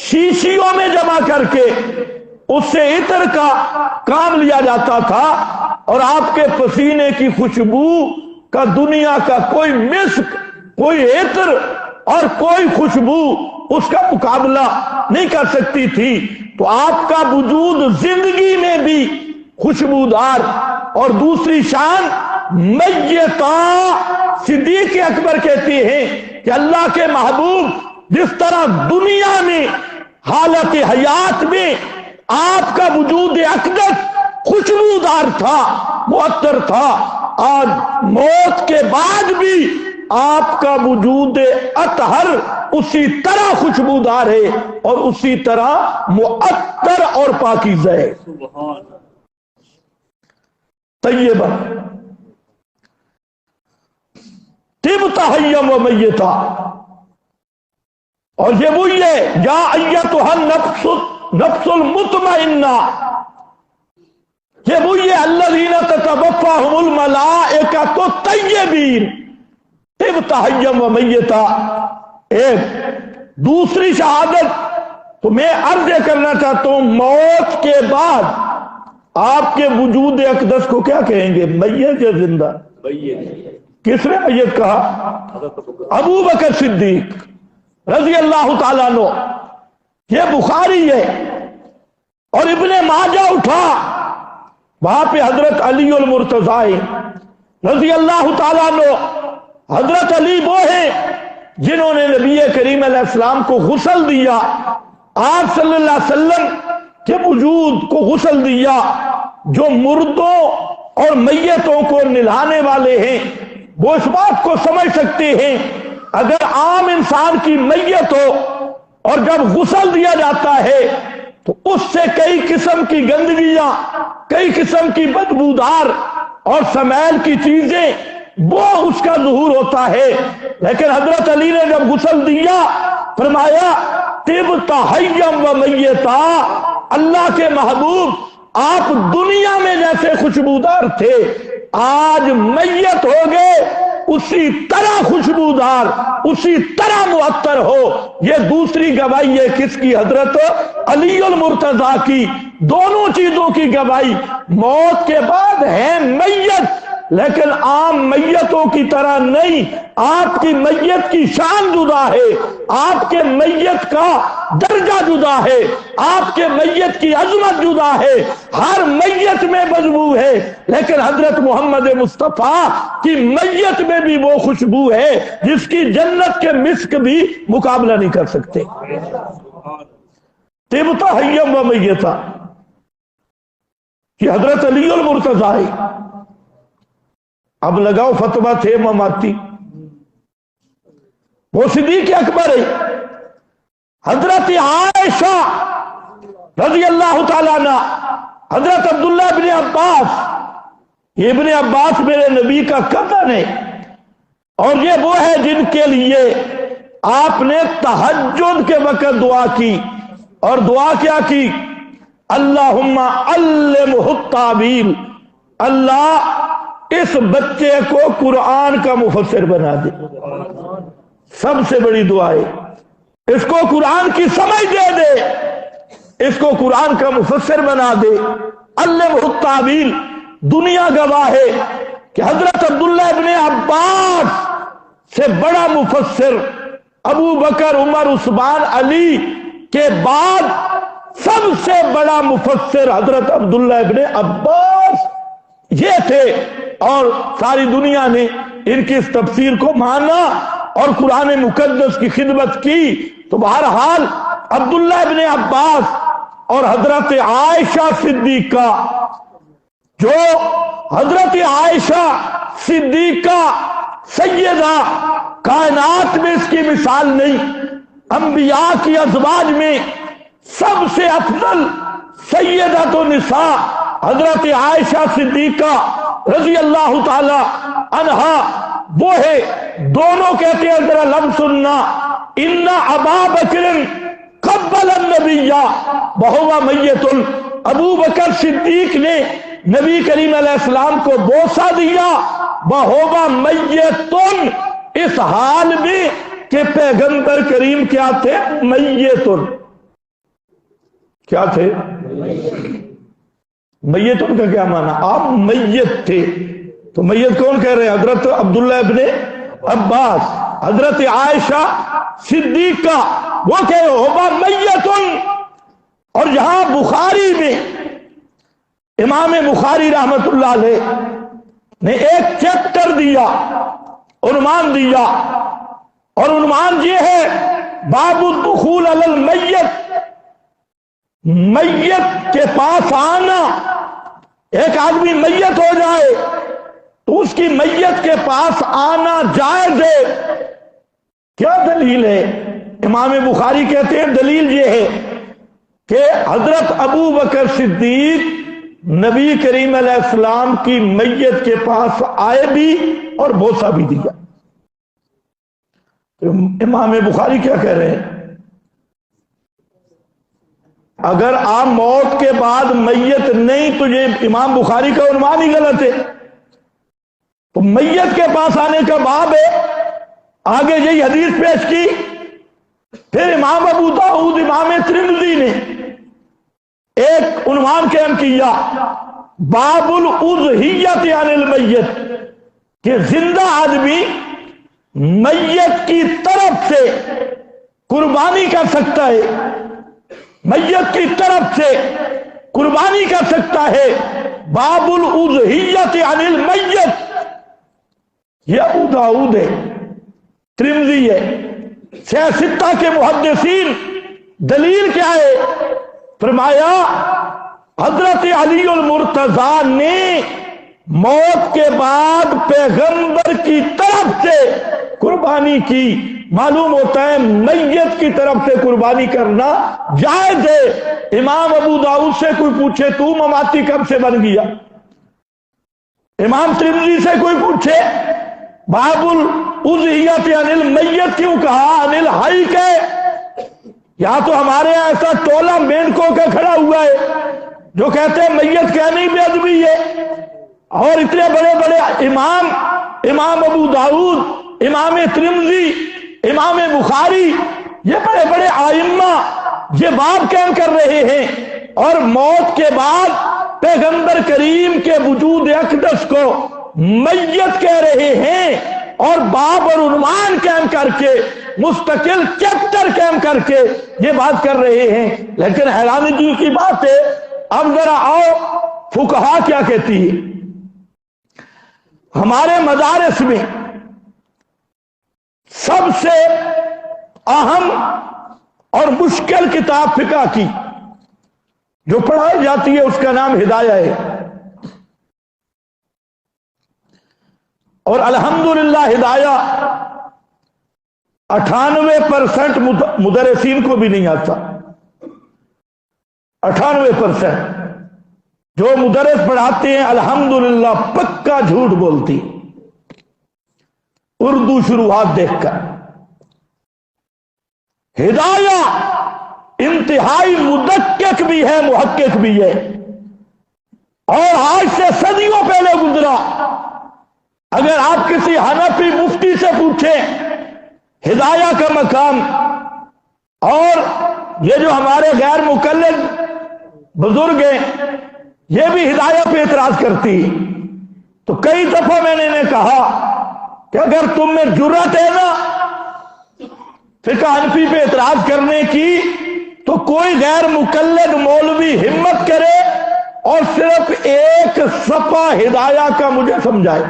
شیشیوں میں جمع کر کے اس سے عطر کا کام لیا جاتا تھا، اور آپ کے پسینے کی خوشبو کا دنیا کا کوئی مسک، کوئی عطر اور کوئی خوشبو اس کا مقابلہ نہیں کر سکتی تھی۔ تو آپ کا وجود زندگی میں بھی خوشبودار، اور دوسری شان میتا۔ صدیق اکبر کہتے ہیں کہ اللہ کے محبوب جس طرح دنیا میں حالت حیات میں آپ کا وجود اقدس خوشبودار تھا، معطر تھا، آج موت کے بعد بھی آپ کا وجود اطہر اسی طرح خوشبودار ہے اور اسی طرح معطر اور پاکیزہ ہے۔ طیبہ طبت حیا و میتا، اور یہ وہی ہے یا ایتھا النفس المطمئنہ، یہ وہی ہے الذین تتوفاہم الملائکۃ الطیبین، طبت حیا و میتا۔ ایک دوسری شہادت تو میں عرض کرنا چاہتا ہوں، موت کے بعد آپ کے وجود اقدس کو کیا کہیں گے؟ میت یا زندہ؟ کس نے میت کہا؟ ابو بکر صدیق رضی اللہ تعالیٰ عنہ۔ یہ بخاری ہے، اور ابن ماجہ اٹھا، وہاں پہ حضرت علی المرتضی رضی اللہ تعالیٰ عنہ۔ حضرت علی وہ ہیں جنہوں نے نبی کریم علیہ السلام کو غسل دیا، آپ صلی اللہ علیہ وسلم کے وجود کو غسل دیا۔ جو مردوں اور میتوں کو نہلانے والے ہیں وہ اس بات کو سمجھ سکتے ہیں، اگر عام انسان کی میت ہو اور جب غسل دیا جاتا ہے تو اس سے کئی قسم کی گندگیاں، کئی قسم کی بدبودار اور سمیل کی چیزیں وہ اس کا ظہور ہوتا ہے، لیکن حضرت علی نے جب غسل دیا فرمایا طبت حیا و میتا، اللہ کے محبوب آپ دنیا میں جیسے خوشبودار تھے آج میت ہو گئے اسی طرح خوشبودار، اسی طرح معطر ہو۔ یہ دوسری گواہی ہے کس کی؟ حضرت علی المرتضی کی۔ دونوں چیزوں کی گواہی، موت کے بعد ہے میت لیکن عام میتوں کی طرح نہیں، آپ کی میت کی شان جدا ہے، آپ کے میت کا درجہ جدا ہے، آپ کے میت کی عظمت جدا ہے، ہر میت میں بدبو ہے، لیکن حضرت محمد مصطفیٰ کی میت میں بھی وہ خوشبو ہے جس کی جنت کے مسک بھی مقابلہ نہیں کر سکتے۔ طبت حیا و میتا، کہ حضرت علی المرتضی۔ اب لگاؤ فتویٰ تھے مماتی، وہ صدیق اکبر ہے۔ حضرت عائشہ رضی اللہ تعالیٰ عنہ، حضرت عبداللہ ابن عباس، یہ ابن عباس میرے نبی کا کزن ہے، اور یہ وہ ہے جن کے لیے آپ نے تہجد کے وقت دعا کی، اور دعا کیا کی؟ اللہم علمہ التاویل، اللہ اس بچے کو قرآن کا مفسر بنا دے۔ سب سے بڑی دعا ہے، اس کو قرآن کی سمجھ دے دے، اس کو قرآن کا مفسر بنا دے۔ علمہ التاویل، دنیا گواہ ہے کہ حضرت عبداللہ ابن عباس سے بڑا مفسر ابو بکر، عمر، عثمان، علی کے بعد سب سے بڑا مفسر حضرت عبداللہ ابن عباس یہ تھے، اور ساری دنیا نے ان کی اس تفسیر کو مانا اور قرآن مقدس کی خدمت کی۔ تو بہرحال عبداللہ ابن عباس اور حضرت عائشہ صدیقہ، جو حضرت عائشہ صدیقہ سیدہ کائنات میں اس کی مثال نہیں، انبیاء کی ازواج میں سب سے افضل سیدۃ النساء حضرت عائشہ صدیقہ رضی اللہ تعالی عنہا وہ ہے۔ دونوں کہتے ہیں، ذرا لفظ سننا، ان ابا بکر قبل النبی وہو میت، ابو بکر صدیق نے نبی کریم علیہ السلام کو بوسہ دیا، وہو میت، اس حال میں کہ پیغمبر کریم کیا تھے؟ میت، کیا تھے؟ میتن کا کیا معنی؟ آپ میت تھے، تو میت کون کہہ رہے ہیں؟ حضرت عبداللہ ابن عباس، حضرت عائشہ صدیقہ، وہ کہہ رہے ہو میتن۔ اور جہاں بخاری میں امام بخاری رحمت اللہ علیہ نے ایک چیپٹر دیا، عنوان دیا، اور عنوان یہ ہے باب الدخول علی المیت، میت کے پاس آنا۔ ایک آدمی میت ہو جائے تو اس کی میت کے پاس آنا جائز ہے۔ کیا دلیل ہے؟ امام بخاری کہتے ہیں دلیل یہ ہے کہ حضرت ابو بکر صدیق نبی کریم علیہ السلام کی میت کے پاس آئے بھی اور بوسہ بھی دیا۔ امام بخاری کیا کہہ رہے ہیں؟ اگر آپ موت کے بعد میت نہیں تو یہ امام بخاری کا عنوان ہی غلط ہے۔ تو میت کے پاس آنے کا باب ہے، آگے یہی حدیث پیش کی۔ پھر امام ابو داؤد، امام ترمذی نے ایک عنوان قائم کیا، باب الاضحیۃ عن المیت، کہ زندہ آدمی میت کی طرف سے قربانی کر سکتا ہے، میت کی طرف سے قربانی کر سکتا ہے۔ باب الاضحیۃ عن المیت، یہ ابو داؤد ہے، ترمذی ہے، چھ ستہ کے محدثین۔ دلیل کیا ہے؟ فرمایا حضرت علی المرتضیٰ نے موت کے بعد پیغمبر کی طرف سے قربانی کی۔ معلوم ہوتا ہے میت کی طرف سے قربانی کرنا جائز ہے۔ امام ابو داؤد سے کوئی پوچھے تو مماتی کب سے بن گیا، امام ترمذی سے کوئی پوچھے باب الاضحیۃ عن المیت کیوں کہا، عن الحی کے؟ یہاں تو ہمارے یہاں ایسا ٹولہ مینکوں کا کھڑا ہوا ہے جو کہتے ہیں میت کہنی بے ادبی ہے، اور اتنے بڑے بڑے امام ابو داؤد، امام ترمذی، امام بخاری، یہ بڑے بڑے آئمہ یہ باب قائم کر رہے ہیں، اور موت کے بعد پیغمبر کریم کے وجود اقدس کو میت کہہ رہے ہیں، اور باب اور عنوان قائم کر کے مستقل چیپٹر قائم کر کے یہ بات کر رہے ہیں۔ لیکن حیرانی کی بات ہے، اب ذرا آؤ فقہا کیا کہتی ہے۔ ہمارے مدارس میں سب سے اہم اور مشکل کتاب فقہ کی جو پڑھائی جاتی ہے اس کا نام ہدایہ ہے، اور الحمدللہ ہدایہ 98% مدرسین کو بھی نہیں آتا۔ 98% جو مدرس پڑھاتے ہیں الحمدللہ پکا جھوٹ بولتی، اردو شروحات دیکھ کر۔ ہدایہ انتہائی مدقق بھی ہے، محقق بھی ہے، اور آج سے صدیوں پہلے گزرا۔ اگر آپ کسی حنفی مفتی سے پوچھیں ہدایہ کا مقام، اور یہ جو ہمارے غیر مقلد بزرگ ہیں یہ بھی ہدایہ پہ اعتراض کرتی، تو کئی دفعہ میں نے کہا کہ اگر تم میں جرأت ہے نا فقہ حنفی پہ اعتراض کرنے کی، تو کوئی غیر مقلد مولوی ہمت کرے اور صرف ایک صفحہ ہدایہ کا مجھے سمجھائے۔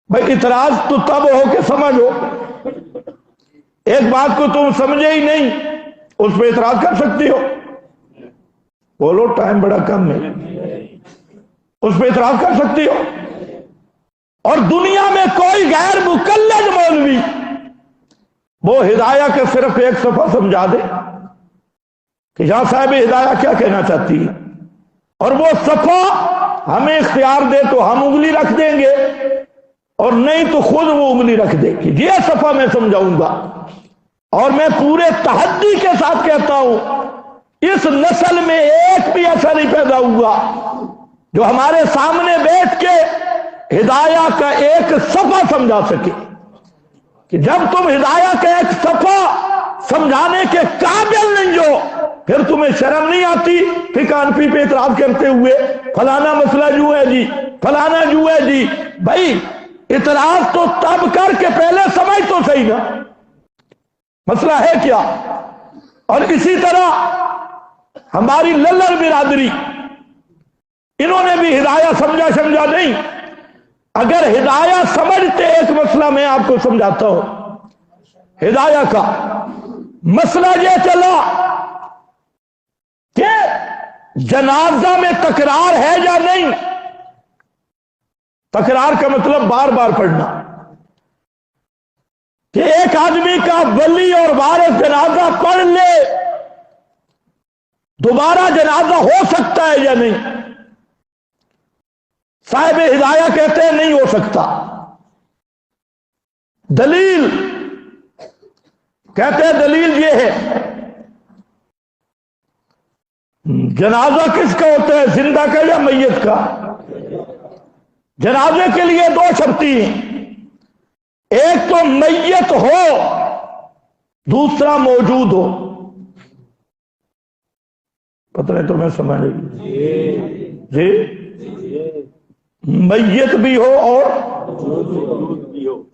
بھائی اعتراض تو تب ہو کہ سمجھو، ایک بات کو تم سمجھے ہی نہیں اس پہ اعتراض کر سکتی ہو؟ بولو، ٹائم بڑا کم ہے، اس پہ اعتراض کر سکتی ہو؟ اور دنیا میں کوئی غیر مقلد مولوی وہ ہدایہ کا صرف ایک صفحہ سمجھا دے کہ یہاں صاحب ہدایہ کیا کہنا چاہتی ہے، اور وہ صفحہ ہمیں اختیار دے تو ہم انگلی رکھ دیں گے، اور نہیں تو خود وہ انگلی رکھ دے کہ یہ صفحہ میں سمجھاؤں گا۔ اور میں پورے تحدی کے ساتھ کہتا ہوں اس نسل میں ایک بھی ایسا نہیں پیدا ہوا جو ہمارے سامنے بیٹھ کے ہدایہ کا ایک صفحہ سمجھا سکے، کہ جب تم ہدایہ کا ایک صفحہ سمجھانے کے قابل نہیں ہو پھر تمہیں شرم نہیں آتی فقہ حنفی پہ اعتراض کرتے ہوئے فلانا مسئلہ جو ہے جی، فلانا جو ہے جی؟ بھائی اعتراض تو تب کر کے پہلے سمجھ تو صحیح نا مسئلہ ہے کیا۔ اور اسی طرح ہماری للر برادری، انہوں نے بھی ہدایہ سمجھا نہیں۔ اگر ہدایہ سمجھتے، ایک مسئلہ میں آپ کو سمجھاتا ہوں ہدایہ کا مسئلہ یہ چلا کہ جنازہ میں تکرار ہے یا نہیں۔ تکرار کا مطلب بار بار پڑھنا، کہ ایک آدمی کا ولی اور وارث جنازہ پڑھ لے دوبارہ جنازہ ہو سکتا ہے یا نہیں؟ صاحب ہدایہ کہتے ہیں نہیں ہو سکتا۔ دلیل کہتے ہیں دلیل یہ ہے، جنازہ کس کا ہوتا ہے، زندہ کا یا میت کا؟ جنازے کے لیے دو شرطیں ہیں، ایک تو میت ہو، دوسرا موجود ہو۔ پتہ نہیں تو میں سمجھ رہی جی، میت بھی ہو اور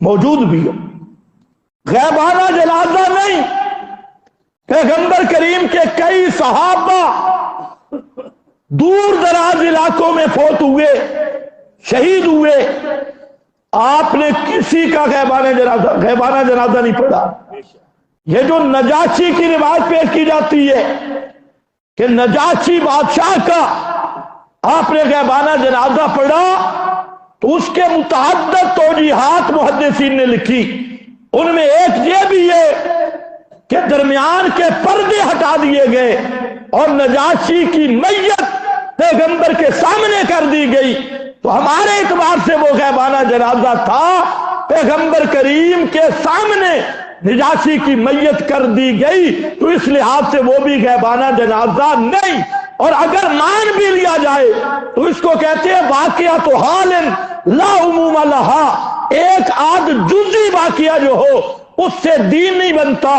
موجود بھی ہو۔ غیبانہ جنازہ نہیں۔ پیغمبر کریم کے کئی صحابہ دور دراز علاقوں میں فوت ہوئے، شہید ہوئے، آپ نے کسی کا غیبانہ جنازہ نہیں پڑھا۔ یہ جو نجاشی کی روایت پیش کی جاتی ہے کہ نجاشی بادشاہ کا آپ نے غیبانہ جنازہ پڑھا، تو اس کے متعدد توجیحات محدثین نے لکھی۔ ان میں ایک یہ بھی ہے کہ درمیان کے پردے ہٹا دیے گئے اور نجاشی کی میت پیغمبر کے سامنے کر دی گئی، تو ہمارے اعتبار سے وہ غیبانہ جنازہ تھا۔ پیغمبر کریم کے سامنے نجاشی کی میت کر دی گئی، تو اس لحاظ سے وہ بھی غیبانہ جنازہ نہیں۔ اور اگر مان بھی لیا جائے تو اس کو کہتے ہیں واقعہ تو حال لا عموم لہا، ایک آدھ جزئی واقعہ جو ہو اس سے دین نہیں بنتا،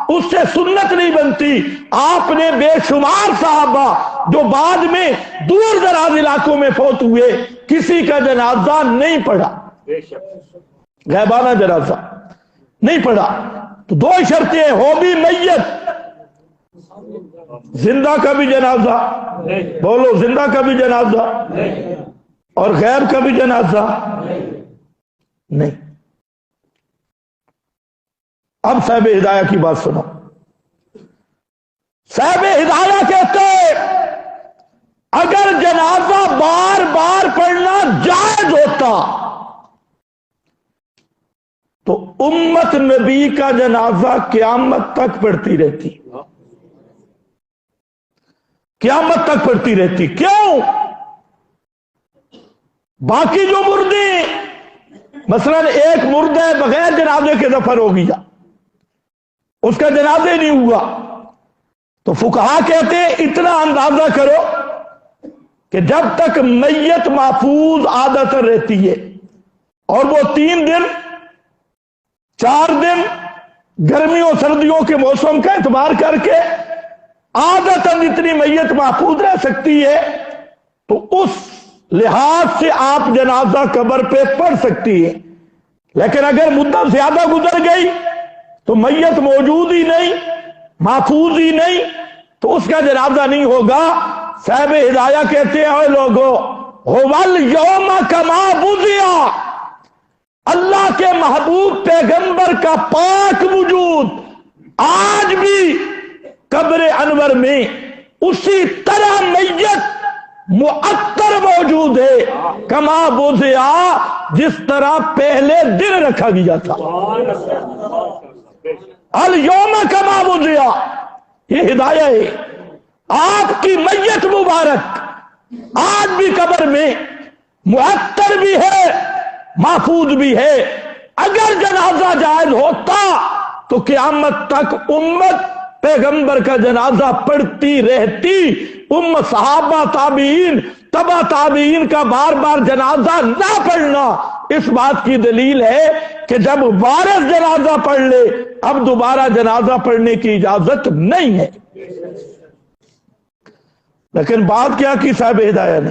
اس سے سنت نہیں بنتی۔ آپ نے بے شمار صحابہ جو بعد میں دور دراز علاقوں میں فوت ہوئے، کسی کا جنازہ نہیں پڑھا، غیبانہ جنازہ نہیں پڑھا۔ تو دو شرطیں، ہو بھی میت، زندہ کا بھی جنازہ، بولو زندہ کا بھی جنازہ اور غیر کا بھی جنازہ نہیں۔ اب صاحب ہدایہ کی بات سنو۔ صاحب ہدایہ کہتے اگر جنازہ بار بار پڑھنا جائز ہوتا تو امت نبی کا جنازہ قیامت تک پڑھتی رہتی، قیامت تک پڑھتی رہتی۔ کیوں؟ باقی جو مردے، مثلا ایک مردہ بغیر جنازے کے دفن ہو گیا، اس کا جنازہ نہیں ہوا، تو فقہا کہتے ہیں اتنا اندازہ کرو کہ جب تک میت محفوظ عادت رہتی ہے، اور وہ 3 دن 4 دن گرمیوں سردیوں کے موسم کا اعتبار کر کے عادتاً اتنی میت محفوظ رہ سکتی ہے، تو اس لحاظ سے آپ جنازہ قبر پہ پڑھ سکتی ہے۔ لیکن اگر مدت زیادہ گزر گئی تو میت موجود ہی نہیں، محفوظ ہی نہیں، تو اس کا جنازہ نہیں ہوگا۔ صاحب ہدایہ کہتے ہیں اے لوگو، ہوَل یوم کما بُذِیا، اللہ کے محبوب پیغمبر کا پاک وجود آج بھی قبر انور میں اسی طرح میت معطر موجود ہے، کما بُذِیا، جس طرح پہلے دن رکھا گیا تھا۔ الیوم کما بُذِیا، یہ ہدایہ ہے۔ آپ کی میت مبارک آج بھی قبر میں معطر بھی ہے، محفوظ بھی ہے۔ اگر جنازہ جائز ہوتا تو قیامت تک امت پیغمبر کا جنازہ پڑھتی رہتی۔ امت صحابہ تابعین تبع تابعین کا بار بار جنازہ نہ پڑھنا اس بات کی دلیل ہے کہ جب وارث جنازہ پڑھ لے اب دوبارہ جنازہ پڑھنے کی اجازت نہیں ہے۔ لیکن بات کیا کی صاحب ہدایہ نے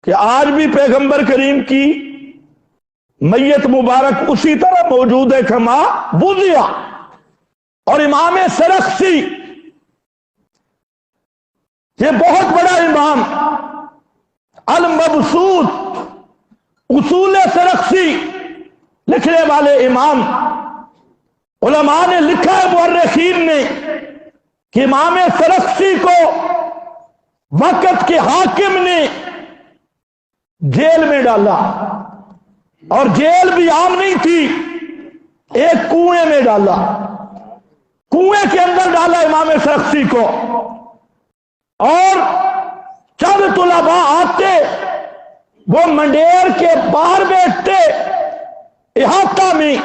کہ آج بھی پیغمبر کریم کی میت مبارک اسی طرح موجود ہے کما بوذیا. اور امام سرخسی یہ بہت بڑا امام المبسوط اصول سرخسی لکھنے والے امام، علماء نے لکھا ہے مورخین نے کہ امام سرخسی کو وقت کے حاکم نے جیل میں ڈالا، اور جیل بھی عام نہیں تھی، ایک کنویں میں ڈالا، کنویں کے اندر ڈالا امام سرخسی کو. اور چند طلباء آتے، وہ منڈیر کے باہر بیٹھتے احاطہ میں،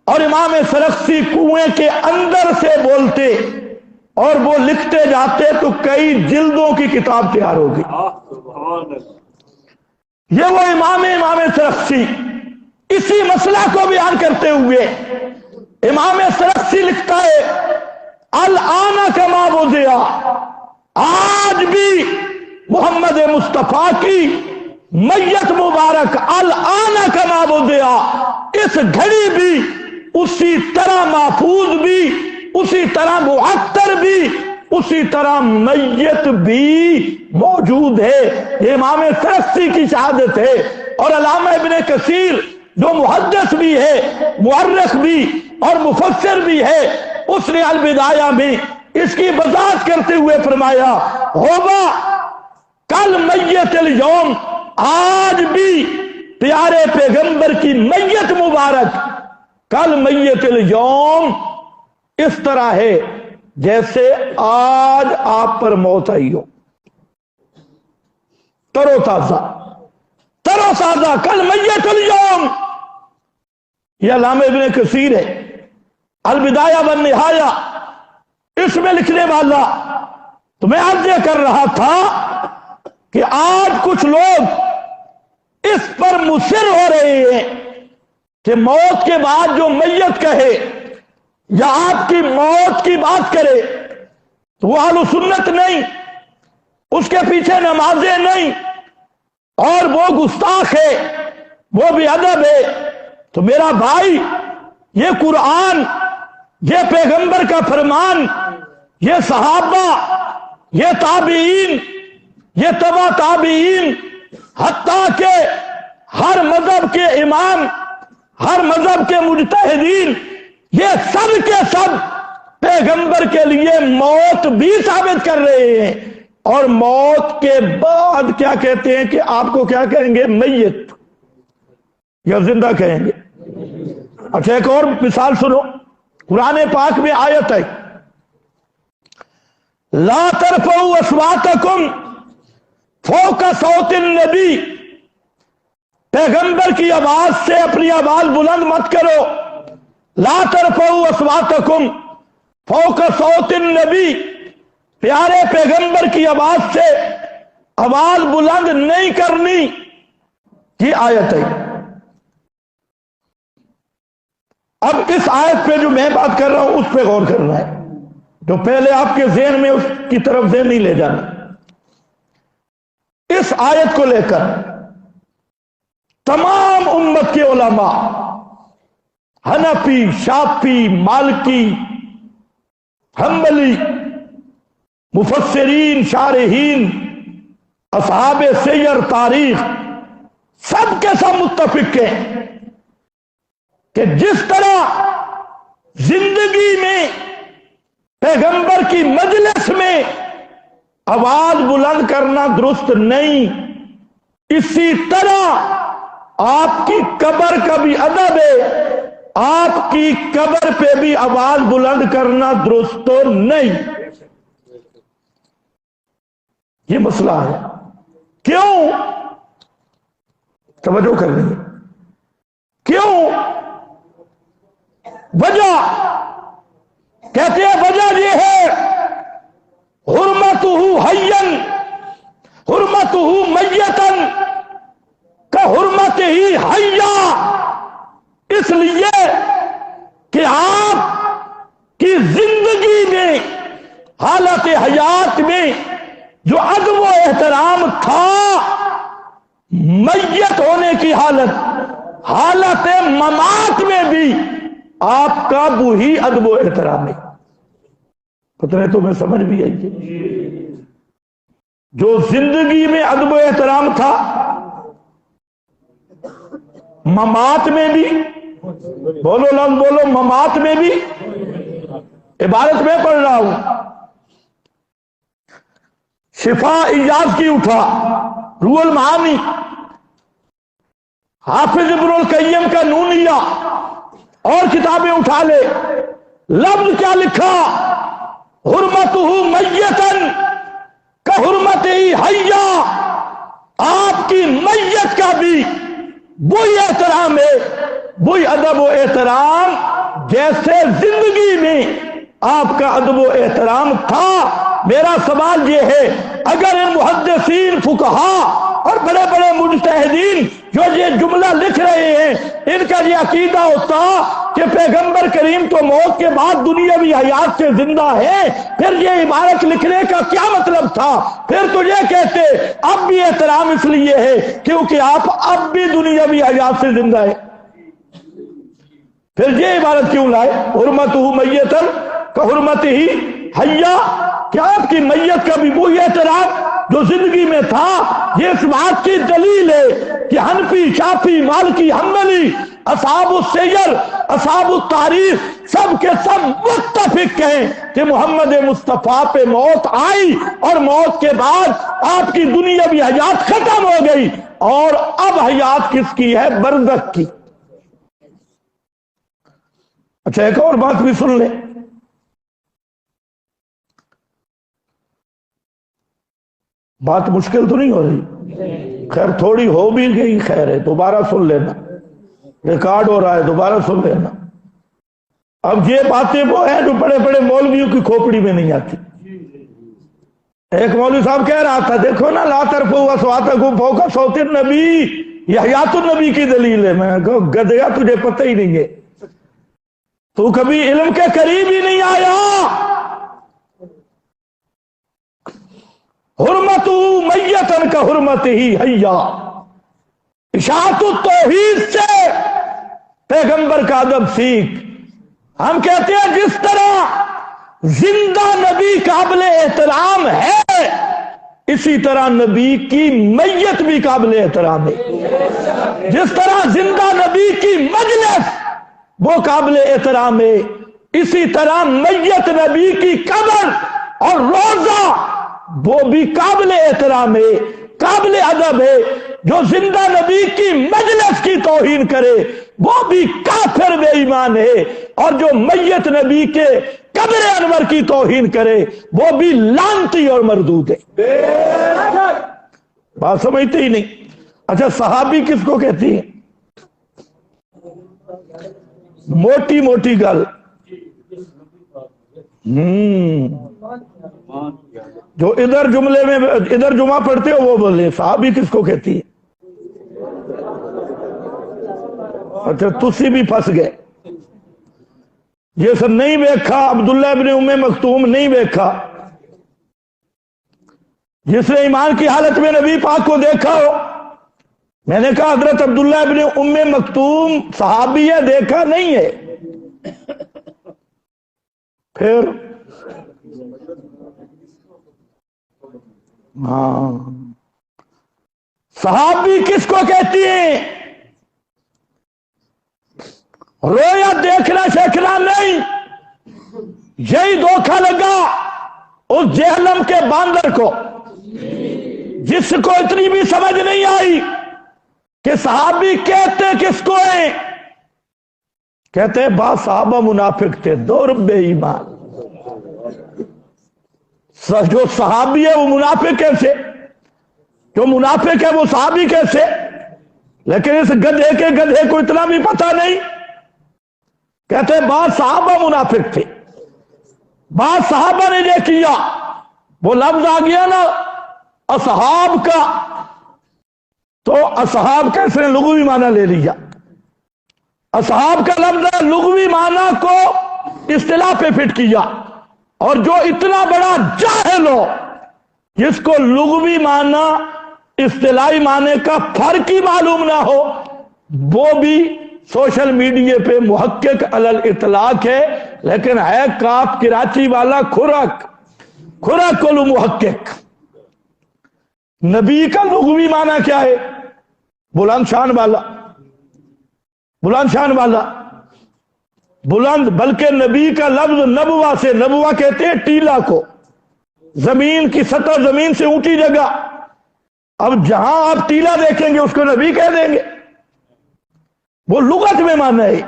اور امام سرخسی کنویں کے اندر سے بولتے اور وہ لکھتے جاتے تو کئی جلدوں کی کتاب تیار ہوگی. یہ وہ امام سرخسی. اسی مسئلہ کو بیان کرتے ہوئے امام سرخسی لکھتا ہے الآن کما وضع، آج بھی محمد مصطفیٰ کی میت مبارک الآن کما وضع، اس گھڑی بھی اسی طرح محفوظ بھی، اسی طرح معطر بھی، اسی طرح میت بھی موجود ہے. یہ امام سرخسی کی شہادت ہے. اور علامہ ابن کثیر جو محدث بھی ہے، مورخ بھی اور مفسر بھی ہے، اس نے البدایہ میں اس کی وضاحت کرتے ہوئے فرمایا ہوگا کل میت اليوم، آج بھی پیارے پیغمبر کی میت مبارک کل میت اليوم اس طرح ہے جیسے آج آپ پر موت آئی ہو، ترو تازہ کل میت اليوم. یہ علامہ ابن کثیر ہے البدایہ والنہایہ، اس میں لکھنے والا. تو میں عرض یہ کر رہا تھا کہ آج کچھ لوگ اس پر مصر ہو رہے ہیں کہ موت کے بعد جو میت کہے یا آپ کی موت کی بات کرے تو وہ اہل سنت نہیں، اس کے پیچھے نمازیں نہیں، اور وہ گستاخ ہے، وہ بھی ادب ہے. تو میرا بھائی، یہ قرآن، یہ پیغمبر کا فرمان، یہ صحابہ، یہ تابعین، یہ تبع تابعین، حتیٰ کہ ہر مذہب کے امام، ہر مذہب کے مجتہدین، یہ سب کے سب پیغمبر کے لیے موت بھی ثابت کر رہے ہیں. اور موت کے بعد کیا کہتے ہیں کہ آپ کو کیا کہیں گے؟ میت یا زندہ کہیں گے. اچھا ایک اور مثال سنو، قرآن پاک میں آیت ہے لا ترفعوا اصواتکم فوق صوت النبی، پیغمبر کی آواز سے اپنی آواز بلند مت کرو. لا ترفعوا اصواتکم فوق صوت النبی، پیارے پیغمبر کی آواز سے آواز بلند نہیں کرنی. یہ آیت ہے. اب اس آیت پہ جو میں بات کر رہا ہوں اس پہ غور کرنا ہے، جو پہلے آپ کے ذہن میں اس کی طرف ذہن نہیں لے جانا. اس آیت کو لے کر تمام امت کے علماء، حنفی، شافعی، مالکی، حنبلی، مفسرین، شارحین، اصحاب سیر، تاریخ، سب کے سب متفق ہیں کہ جس طرح زندگی میں پیغمبر کی مجلس میں آواز بلند کرنا درست نہیں، اسی طرح آپ کی قبر کا بھی ادب ہے، آپ کی قبر پہ بھی آواز بلند کرنا درست نہیں. یہ مسئلہ ہے. کیوں؟ توجہ کر لیں. کیوں؟ وجہ کہتے ہیں وجہ یہ ہے حرمتہ حیاً حرمتہ میتاً کحرمتہ حیا، اس لیے کہ آپ کی زندگی میں، حالت حیات میں جو ادب و احترام تھا میت ہونے کی حالت ممات میں بھی آپ کا وہی ادب و احترام ہے. پتہ نہیں تمہیں سمجھ بھی آئی ہے؟ جو زندگی میں ادب و احترام تھا ممات میں بھی، بولو لفظ بولو، ممات میں بھی. عبارت میں پڑھ رہا ہوں، شفا ایجاز کی اٹھا، روح المعانی، حافظ ابن القیم کا نونیہ اور کتابیں اٹھا لے. لفظ کیا لکھا؟ حرمتہ میتن کحرمتہ حیا. آپ کی میت کا بھی وہی احترام ہے، وہی ادب و احترام جیسے زندگی میں آپ کا ادب و احترام تھا. میرا سوال یہ ہے، اگر ان محدثین، فقہا اور بڑے بڑے مجتہدین جو یہ جملہ لکھ رہے ہیں، ان کا یہ عقیدہ ہوتا کہ پیغمبر کریم تو موت کے بعد دنیاوی حیات سے زندہ ہے، پھر یہ عبارت لکھنے کا کیا مطلب تھا؟ پھر تو یہ کہتے اب بھی احترام اس لیے ہے کیونکہ آپ اب بھی دنیاوی حیات سے زندہ ہے. پھر یہ عبارت کیوں لائے؟ حرمتہ میتن کحرمتہ حیا. کیا آپ کی میت کا بھی وہی احترام جو زندگی میں تھا؟ یہ اس بات کی دلیل ہے کہ حنفی، شافعی، مالکی، حنبلی، اصحاب السیر، اصحاب التاریخ سب کے سب متفق ہیں کہ محمد مصطفیٰ پہ موت آئی اور موت کے بعد آپ کی دنیاوی حیات ختم ہو گئی اور اب حیات کس کی ہے؟ برزخ کی. اچھا ایک اور بات بھی سن لیں. بات مشکل تو نہیں ہو رہی؟ خیر تھوڑی ہو بھی گئی، خیر ہے، دوبارہ سن لینا، ریکارڈ ہو رہا ہے، دوبارہ سن لینا. اب یہ باتیں وہ ہیں جو بڑے بڑے مولویوں کی کھوپڑی میں نہیں آتی. ایک مولوی صاحب کہہ رہا تھا دیکھو نا، لا ترفعوا اصواتکم فوق صوت النبی، یہ حیات النبی کی دلیل ہے. میں کہا گدھیا تجھے پتہ ہی نہیں ہے، تو کبھی علم کے قریب ہی نہیں آیا. حرمتہ میتن کا حرمتہ حیا. اشاعت التوحید سے پیغمبر کا ادب سیکھ. ہم کہتے ہیں جس طرح زندہ نبی قابل احترام ہے، اسی طرح نبی کی میت بھی قابل احترام ہے. جس طرح زندہ نبی کی مجلس وہ قابل احترام ہے، اسی طرح میت نبی کی قبر اور روزہ وہ بھی قابل احترام ہے، قابل ادب ہے. جو زندہ نبی کی مجلس کی توہین کرے وہ بھی کافر بے ایمان ہے، اور جو میت نبی کے قبر انور کی توہین کرے وہ بھی لعنتی اور مردود ہے. بات سمجھتے ہی نہیں. اچھا صحابی کس کو کہتی ہیں؟ موٹی موٹی گل. جو ادھر جملے میں ادھر جمعہ پڑھتے ہو وہ بولے صحابی کس کو کہتی ہے؟ اچھا تسی بھی پھنس گئے. یہ سب نہیں دیکھا عبداللہ ابن ام مکتوم نہیں دیکھا، جس نے ایمان کی حالت میں نبی پاک کو دیکھا ہو. میں نے کہا حضرت عبداللہ ابن ام مکتوم صحابی ہے، دیکھا نہیں ہے. پھر ہاں صحابی کس کو کہتی ہیں؟ رویا دیکھنا سیکھنا نہیں. یہی دھوکہ لگا اس جہنم کے باندر کو، جس کو اتنی بھی سمجھ نہیں آئی کہ صحابی کہتے کس کو ہیں. کہتے ہیں بعض صحابہ منافق تھے، دو ربے ایمان. جو صحابی ہے وہ منافق کیسے؟ جو منافق ہے وہ صحابی کیسے؟ لیکن اس گدھے کے گدھے کو اتنا بھی پتہ نہیں. کہتے ہیں بعض صحابہ منافق تھے، بعض صحابہ نے یہ کیا. وہ لفظ آ گیا نا اصحاب کا، تو اصحاب کا اس نے لغوی معنی لے لیا. اصحاب کا لفظ لغوی معنی کو اصطلاح پہ فٹ کیا. اور جو اتنا بڑا جاہل ہو جس کو لغوی معنی اصطلاحی معنی کا فرق ہی معلوم نہ ہو وہ بھی سوشل میڈیا پہ محقق علی الاطلاق ہے، لیکن ہے کاف کراچی والا کھرک المحقق۔ نبی کا لغوی معنی کیا ہے؟ بلند شان والا، بلند شان والا، بلند، بلکہ نبی کا لفظ نبوہ سے، نبوہ کہتے ہیں ٹیلا کو، زمین کی سطح، زمین سے اونچی جگہ۔ اب جہاں آپ ٹیلا دیکھیں گے اس کو نبی کہہ دیں گے، وہ لغت میں معنی ہے۔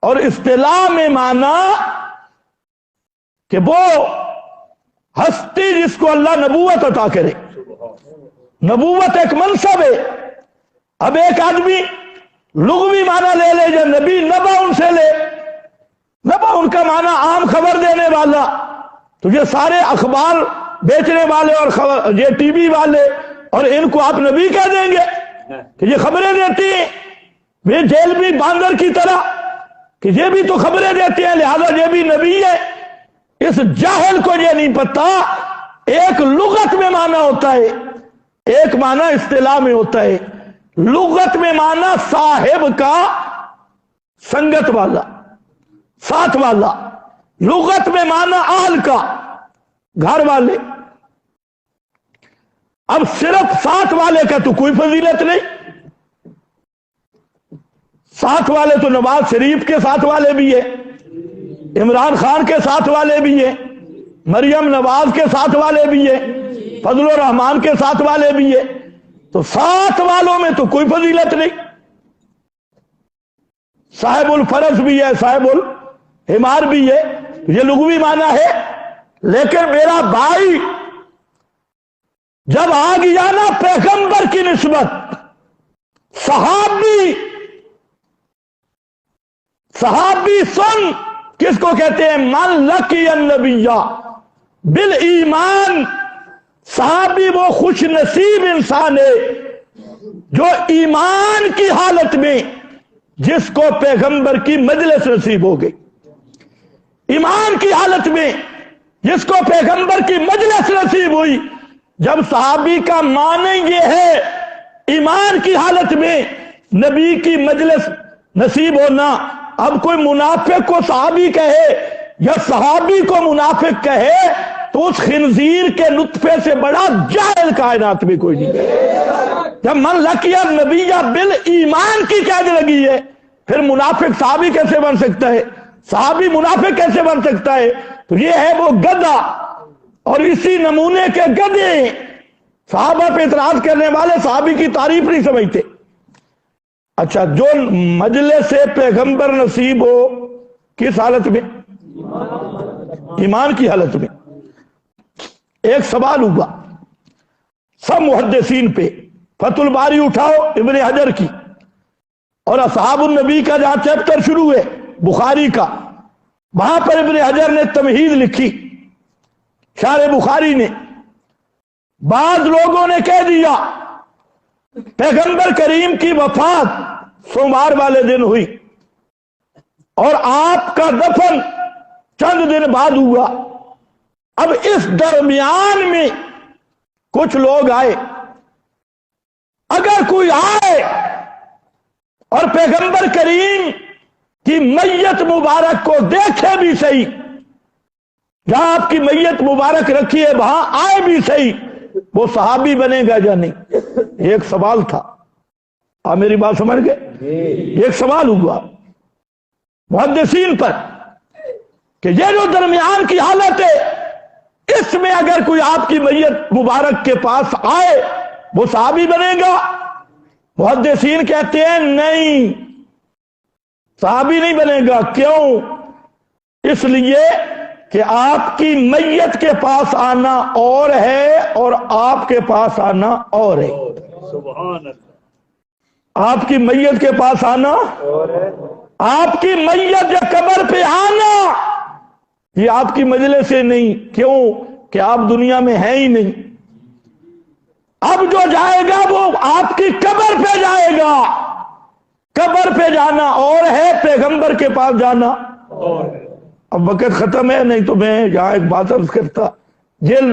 اور اصطلاح میں معنی کہ وہ ہستی جس کو اللہ نبوت عطا کرے۔ نبوت ایک منصب ہے۔ اب ایک آدمی لغوی معنی لے لے، جب نبی نبا ان سے لے، نبا ان کا معنی عام خبر دینے والا، تو یہ سارے اخبار بیچنے والے اور یہ ٹی وی والے اور ان کو آپ نبی کہہ دیں گے کہ یہ خبریں دیتی ہیں، یہ جیل بھی باندر کی طرح کہ یہ بھی تو خبریں دیتے ہیں لہذا یہ بھی نبی ہے۔ اس جاہل کو یہ نہیں پتا ایک لغت میں معنی ہوتا ہے، ایک معنی اصطلاح میں ہوتا ہے۔ لغت میں معنی صاحب کا، سنگت والا، ساتھ والا۔ لغت میں معنی اہل کا، گھر والے۔ اب صرف ساتھ والے کا تو کوئی فضیلت نہیں، ساتھ والے تو نواز شریف کے ساتھ والے بھی ہیں، عمران خان کے ساتھ والے بھی ہیں، مریم نواز کے ساتھ والے بھی ہیں، فضل الرحمان کے ساتھ والے بھی ہیں، تو ساتھ والوں میں تو کوئی فضیلت نہیں۔ صاحب الفرس بھی ہے، صاحب الحمار بھی ہے، یہ لغوی معنی ہے۔ لیکن میرا بھائی جب آ گیا نا پیغمبر کی نسبت، صحابی سن کس کو کہتے ہیں؟ من لقی النبی بالایمان۔ صحابی وہ خوش نصیب انسان ہے جو ایمان کی حالت میں جس کو پیغمبر کی مجلس نصیب ہو گئی، ایمان کی حالت میں جس کو پیغمبر کی مجلس نصیب ہوئی۔ جب صحابی کا معنی یہ ہے ایمان کی حالت میں نبی کی مجلس نصیب ہونا، اب کوئی منافق کو صحابی کہے یا صحابی کو منافق کہے تو اس خنزیر کے نطفے سے بڑا جاہل کائنات میں کوئی نہیں کہے۔ جب من لقی النبی بالایمان کی قید لگی ہے، پھر منافق صحابی کیسے بن سکتا ہے؟ صحابی منافق کیسے بن سکتا ہے؟ تو یہ ہے وہ گدھا، اور اسی نمونے کے گدھے صحابہ پہ اعتراض کرنے والے صحابی کی تعریف نہیں سمجھتے۔ اچھا، جو مجلس سے پیغمبر نصیب ہو کس حالت میں؟ ایمان کی حالت میں۔ ایک سوال ہوگا سب محدثین پہ، فتح الباری اٹھاؤ ابن حجر کی، اور اصحاب النبی کا جہاں چیپٹر شروع ہے بخاری کا، وہاں پر ابن حجر نے تمہید لکھی، شارح بخاری نے۔ بعض لوگوں نے کہہ دیا پیغمبر کریم کی وفات سوموار والے دن ہوئی اور آپ کا دفن چند دن بعد ہوا۔ اب اس درمیان میں کچھ لوگ آئے، اگر کوئی آئے اور پیغمبر کریم کی میت مبارک کو دیکھے بھی صحیح، جہاں آپ کی میت مبارک رکھی ہے وہاں آئے بھی صحیح، وہ صحابی بنے گا یا نہیں؟ ایک سوال تھا، آپ میری بات سمجھ گئے؟ ایک سوال ہوا محدثین پر کہ یہ جو درمیان کی حالت ہے اس میں اگر کوئی آپ کی میت مبارک کے پاس آئے وہ صحابی بنے گا؟ محدثین کہتے ہیں نہیں، صحابی نہیں بنے گا۔ کیوں؟ اس لیے کہ آپ کی میت کے پاس آنا اور ہے اور آپ کے پاس آنا اور ہے۔ سبحان اللہ۔ آپ کی میت کے پاس آنا اور ہے، آپ کی میت یا قبر پہ آنا یہ آپ کی مجلس سے نہیں۔ کیوں؟ کہ آپ دنیا میں ہیں ہی نہیں۔ اب جو جائے گا وہ آپ کی قبر پہ جائے گا، قبر پہ جانا اور ہے، پیغمبر کے پاس جانا اور ہے۔ اب وقت ختم ہے، نہیں تو میں یہاں ایک بات عرض کرتا، جیل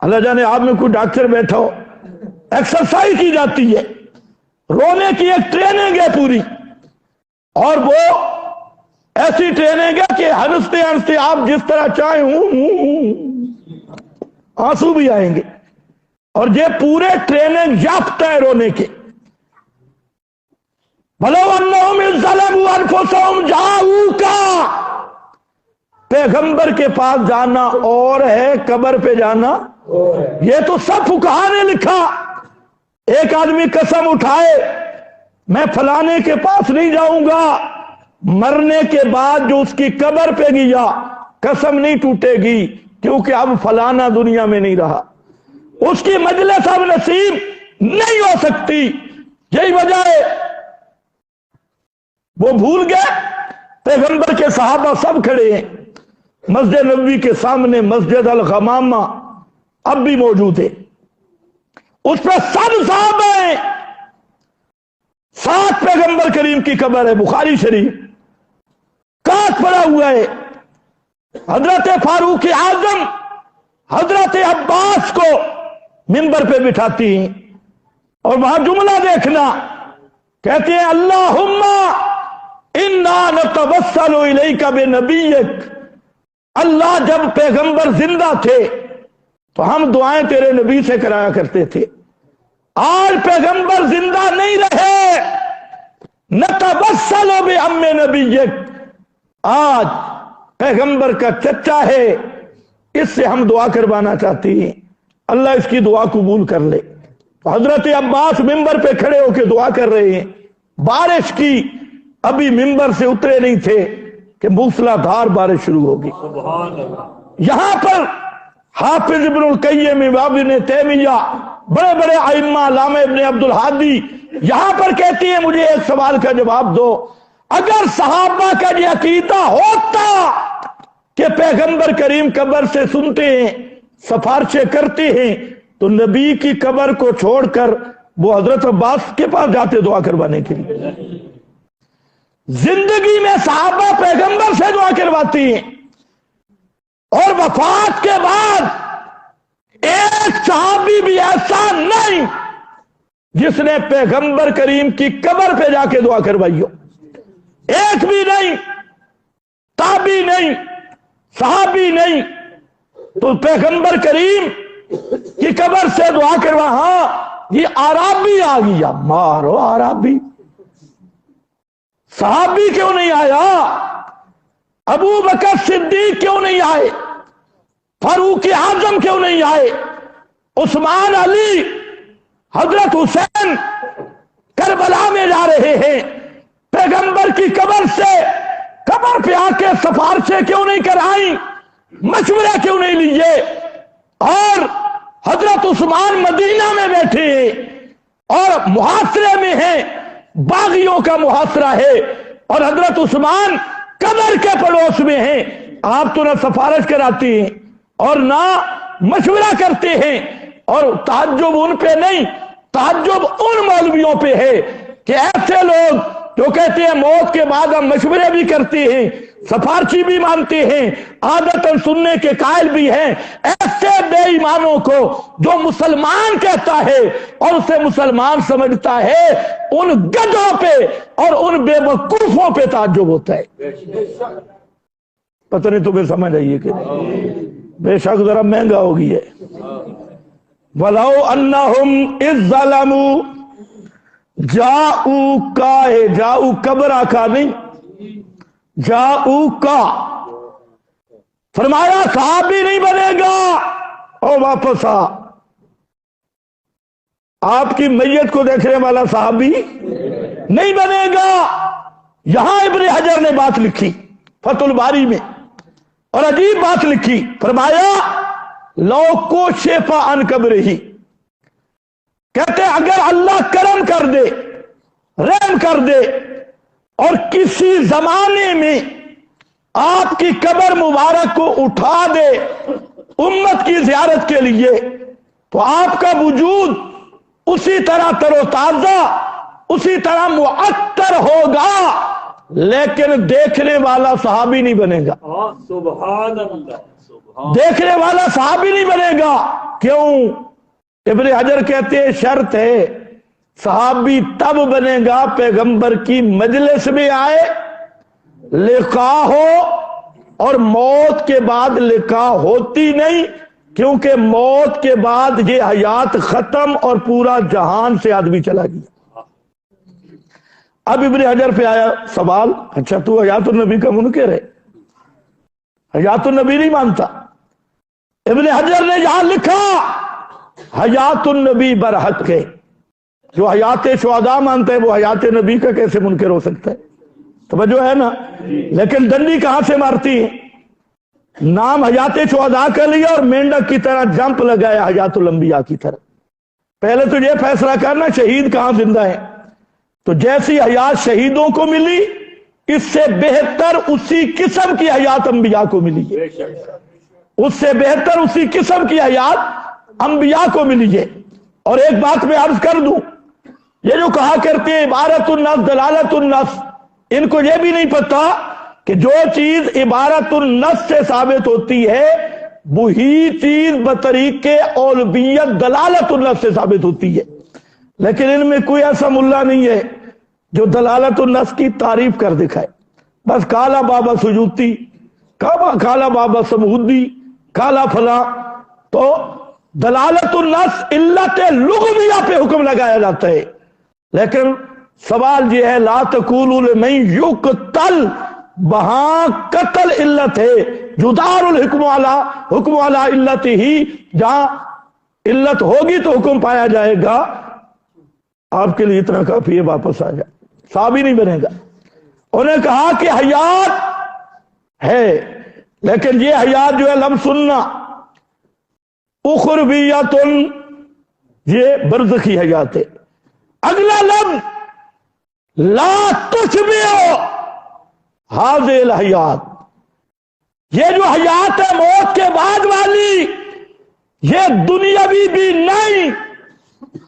اللہ جانے آپ میں کوئی ڈاکٹر بیٹھا ہو، ایکسرسائز کی جاتی ہے، رونے کی ایک ٹریننگ ہے پوری، اور وہ ایسی ٹریننگ ہے کہ ہنستے ہنستے آپ جس طرح چاہیں آنسو بھی آئیں گے، اور یہ پورے ٹریننگ یافتہ ہے رونے کے۔ وَلَوْ أَنَّهُمْ إِذْ ظَلَمُوا أَنفُسَهُمْ جَاءُوكَ، پیغمبر کے پاس جانا اور ہے، قبر پہ جانا، یہ تو سب فقہا نے لکھا۔ ایک آدمی قسم اٹھائے میں فلانے کے پاس نہیں جاؤں گا، مرنے کے بعد جو اس کی قبر پہ گیا قسم نہیں ٹوٹے گی، کیونکہ اب فلانا دنیا میں نہیں رہا، اس کی مجلس اب نصیب نہیں ہو سکتی۔ یہی وجہ ہے وہ بھول گئے۔ پیغمبر کے صحابہ سب کھڑے ہیں مسجد نبوی کے سامنے، مسجد الغمامہ اب بھی موجود ہے، اس پہ سب صحابہ ہیں، ساتھ پیغمبر کریم کی قبر ہے، بخاری شریف، کاٹ پڑا ہوا ہے۔ حضرت فاروق اعظم حضرت عباس کو منبر پہ بٹھاتی ہیں، اور وہاں جملہ دیکھنا، کہتے ہیں اللہم انا نتوسل الیک بنبیک، اللہ جب پیغمبر زندہ تھے تو ہم دعائیں تیرے نبی سے کرایا کرتے تھے، آج پیغمبر زندہ نہیں رہے، نتوسل بعم نبیک، آج پیغمبر کا چچا ہے، اس سے ہم دعا کروانا چاہتی ہیں، اللہ اس کی دعا قبول کر لے۔ تو حضرت عباس ممبر پہ کھڑے ہو کے دعا کر رہے ہیں، بارش کی، ابھی ممبر سے اترے نہیں تھے کہ موسلا دھار بارش شروع ہوگی۔ یہاں پر حافظ ابن القیم، ابن تیمیہ، بڑے بڑے ائمہ، علامہ ابن عبد الہادی یہاں پر کہتی ہیں مجھے ایک سوال کا جواب دو، اگر صحابہ کا یہ عقیدہ ہوتا کہ پیغمبر کریم قبر سے سنتے ہیں، سفارشیں کرتے ہیں، تو نبی کی قبر کو چھوڑ کر وہ حضرت عباس کے پاس جاتے دعا کروانے کے لیے۔ زندگی میں صحابہ پیغمبر سے دعا کرواتی ہیں، اور وفات کے بعد ایک صحابی بھی ایسا نہیں جس نے پیغمبر کریم کی قبر پہ جا کے دعا کروائی ہو، ایک بھی نہیں، تابعی نہیں، صحابی نہیں۔ تو پیغمبر کریم کی قبر سے دعا کروا، ہاں یہ عربی آ گیا، مارو عربی، صحابی کیوں نہیں آیا؟ ابو بکر صدیق کیوں نہیں آئے؟ فاروق اعظم کیوں نہیں آئے؟ عثمان، علی، حضرت حسین کربلا میں جا رہے ہیں، پیغمبر کی قبر سے قبر پہ آ کے سفارشیں کیوں نہیں کرائیں، مشورے کیوں نہیں لیے؟ اور حضرت عثمان مدینہ میں بیٹھے ہیں اور محاصرے میں ہیں، باغیوں کا محاصرہ ہے، اور حضرت عثمان قبر کے پڑوس میں ہیں، آپ تو نہ سفارش کراتی ہیں اور نہ مشورہ کرتے ہیں۔ اور تعجب ان پہ نہیں، تعجب ان مولویوں پہ ہے کہ ایسے لوگ جو کہتے ہیں موت کے بعد ہم مشورے بھی کرتے ہیں، سفارشی بھی مانتے ہیں، عادتاً سننے کے قائل بھی ہیں، ایسے بے ایمانوں کو جو مسلمان کہتا ہے اور اسے مسلمان سمجھتا ہے، ان گدھوں پہ اور ان بے وقوفوں پہ تعجب ہوتا ہے۔ پتہ نہیں تمہیں سمجھ آئیے کہ بے شک ذرا مہنگا ہو گئی ہے۔ وَلَوْ أَنَّهُمْ إِذْ ظَلَمُوا جَاءُوكَ، جاؤ قبر آقا نہیں، جاؤکا، فرمایا صحابی نہیں بنے گا، او واپس آپ کی میت کو دیکھنے والا صحابی نہیں بنے گا۔ یہاں ابن حجر نے بات لکھی فتح الباری میں، اور عجیب بات لکھی، فرمایا لو کشف عن قبرہ، کہتے اگر اللہ کرم کر دے، رحم کر دے، اور کسی زمانے میں آپ کی قبر مبارک کو اٹھا دے امت کی زیارت کے لیے، تو آپ کا وجود اسی طرح تر و تازہ، اسی طرح معطر ہوگا، لیکن دیکھنے والا صحابی نہیں بنے گا۔ سبحان اللہ، دیکھنے والا صحابی نہیں بنے گا. کیوں؟ ابن حجر کہتے ہیں شرط ہے صحابی تب بنے گا پیغمبر کی مجلس میں آئے، لقاء ہو، اور موت کے بعد لقاء ہوتی نہیں، کیونکہ موت کے بعد یہ حیات ختم اور پورا جہان سے آدمی چلا گیا. اب ابن حجر پہ آیا سوال، اچھا تو حیات النبی کا منکر ہے، حیات النبی نہیں مانتا. ابن حجر نے یہاں لکھا حیات النبی برحق ہے. جو حیات شہداء مانتا ہے وہ حیات نبی کا کیسے منکر ہو سکتا ہے؟ توجہ ہے نا. لیکن ڈنڈی کہاں سے مارتی ہے؟ نام حیات شہداء کا لیا اور مینڈک کی طرح جمپ لگایا حیات الانبیاء کی طرح. پہلے تو یہ فیصلہ کرنا شہید کہاں زندہ ہے. تو جیسی حیات شہیدوں کو ملی اس سے بہتر اسی قسم کی حیات انبیاء کو ملی ہے. اس سے بہتر اسی قسم کی حیات انبیاء کو ملی ہے. اور ایک بات میں عرض کر دوں، یہ جو کہا کرتے ہیں عبارت النص دلالت النص، ان کو یہ بھی نہیں پتا کہ جو چیز عبارت النص سے ثابت ہوتی ہے وہی چیز بطریق اولویت دلالت النص سے ثابت ہوتی ہے. لیکن ان میں کوئی ایسا ملا نہیں ہے جو دلالت النص کی تعریف کر دکھائے. بس کالا بابا سجوتی، کالا بابا سمودی، کالا فلاں. تو دلالت النص علت لغویہ پہ حکم لگایا جاتا ہے. لیکن سوال یہ ہے لا تقولوا لمن یقتل، وہاں قتل علت ہے. جدار الحکم علی علت ہی، جہاں علت ہوگی تو حکم پایا جائے گا. آپ کے لیے اتنا کافی ہے، واپس آ جائے، صحابی نہیں بنے گا. انہیں کہا کہ حیات ہے، لیکن یہ حیات جو ہے لم سننا اخرویت، یہ برزخی حیات ہے. اگلا لفظ لا تشبہ ہذہ الحیات، یہ جو حیات ہے موت کے بعد والی، یہ دنیاوی بھی نہیں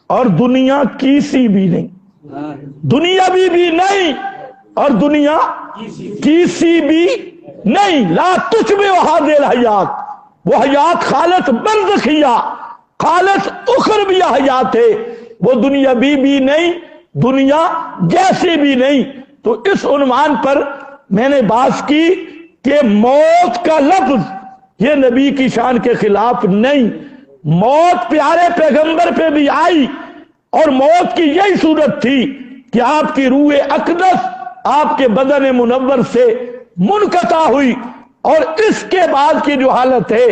اور دنیا کیسی بھی نہیں. دنیاوی بھی نہیں اور دنیا کیسی بھی نہیں. لا تشبہ ہذہ الحیات، وہ حیات خالص برزخیہ، خالص اخرویہ حیات ہے. وہ دنیاوی بھی نہیں، دنیا جیسی بھی نہیں. تو اس عنوان پر میں نے بات کی کہ موت کا لفظ یہ نبی کی شان کے خلاف نہیں. موت پیارے پیغمبر پہ بھی آئی اور موت کی یہی صورت تھی کہ آپ کی روح اقدس آپ کے بدن منور سے منقطع ہوئی، اور اس کے بعد کی جو حالت ہے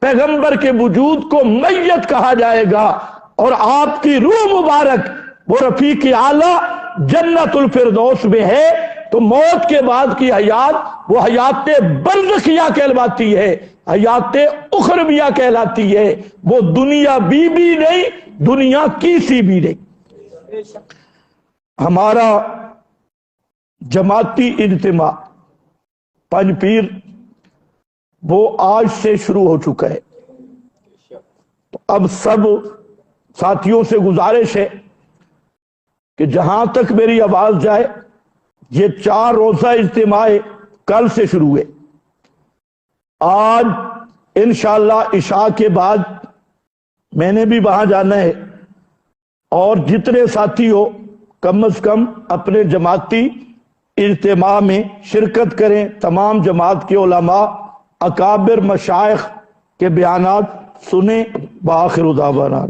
پیغمبر کے وجود کو میت کہا جائے گا، اور آپ کی روح مبارک وہ رفیق اعلیٰ جنت الفردوس میں ہے. تو موت کے بعد کی حیات وہ حیات برزخیہ کہلاتی ہے، حیات اخرویہ کہلاتی ہے. وہ دنیا بھی نہیں، دنیا کیسی بھی نہیں. ہمارا جماعتی اجتماع پنج پیر وہ آج سے شروع ہو چکا ہے. اب سب ساتھیوں سے گزارش ہے کہ جہاں تک میری آواز جائے یہ 4 روزہ اجتماع کل سے شروع ہے. آج انشاءاللہ عشاء کے بعد میں نے بھی وہاں جانا ہے، اور جتنے ساتھی ہو کم از کم اپنے جماعتی اجتماع میں شرکت کریں. تمام جماعت کے علماء اکابر مشائخ کے بیانات سنیں. بآخر دعوانا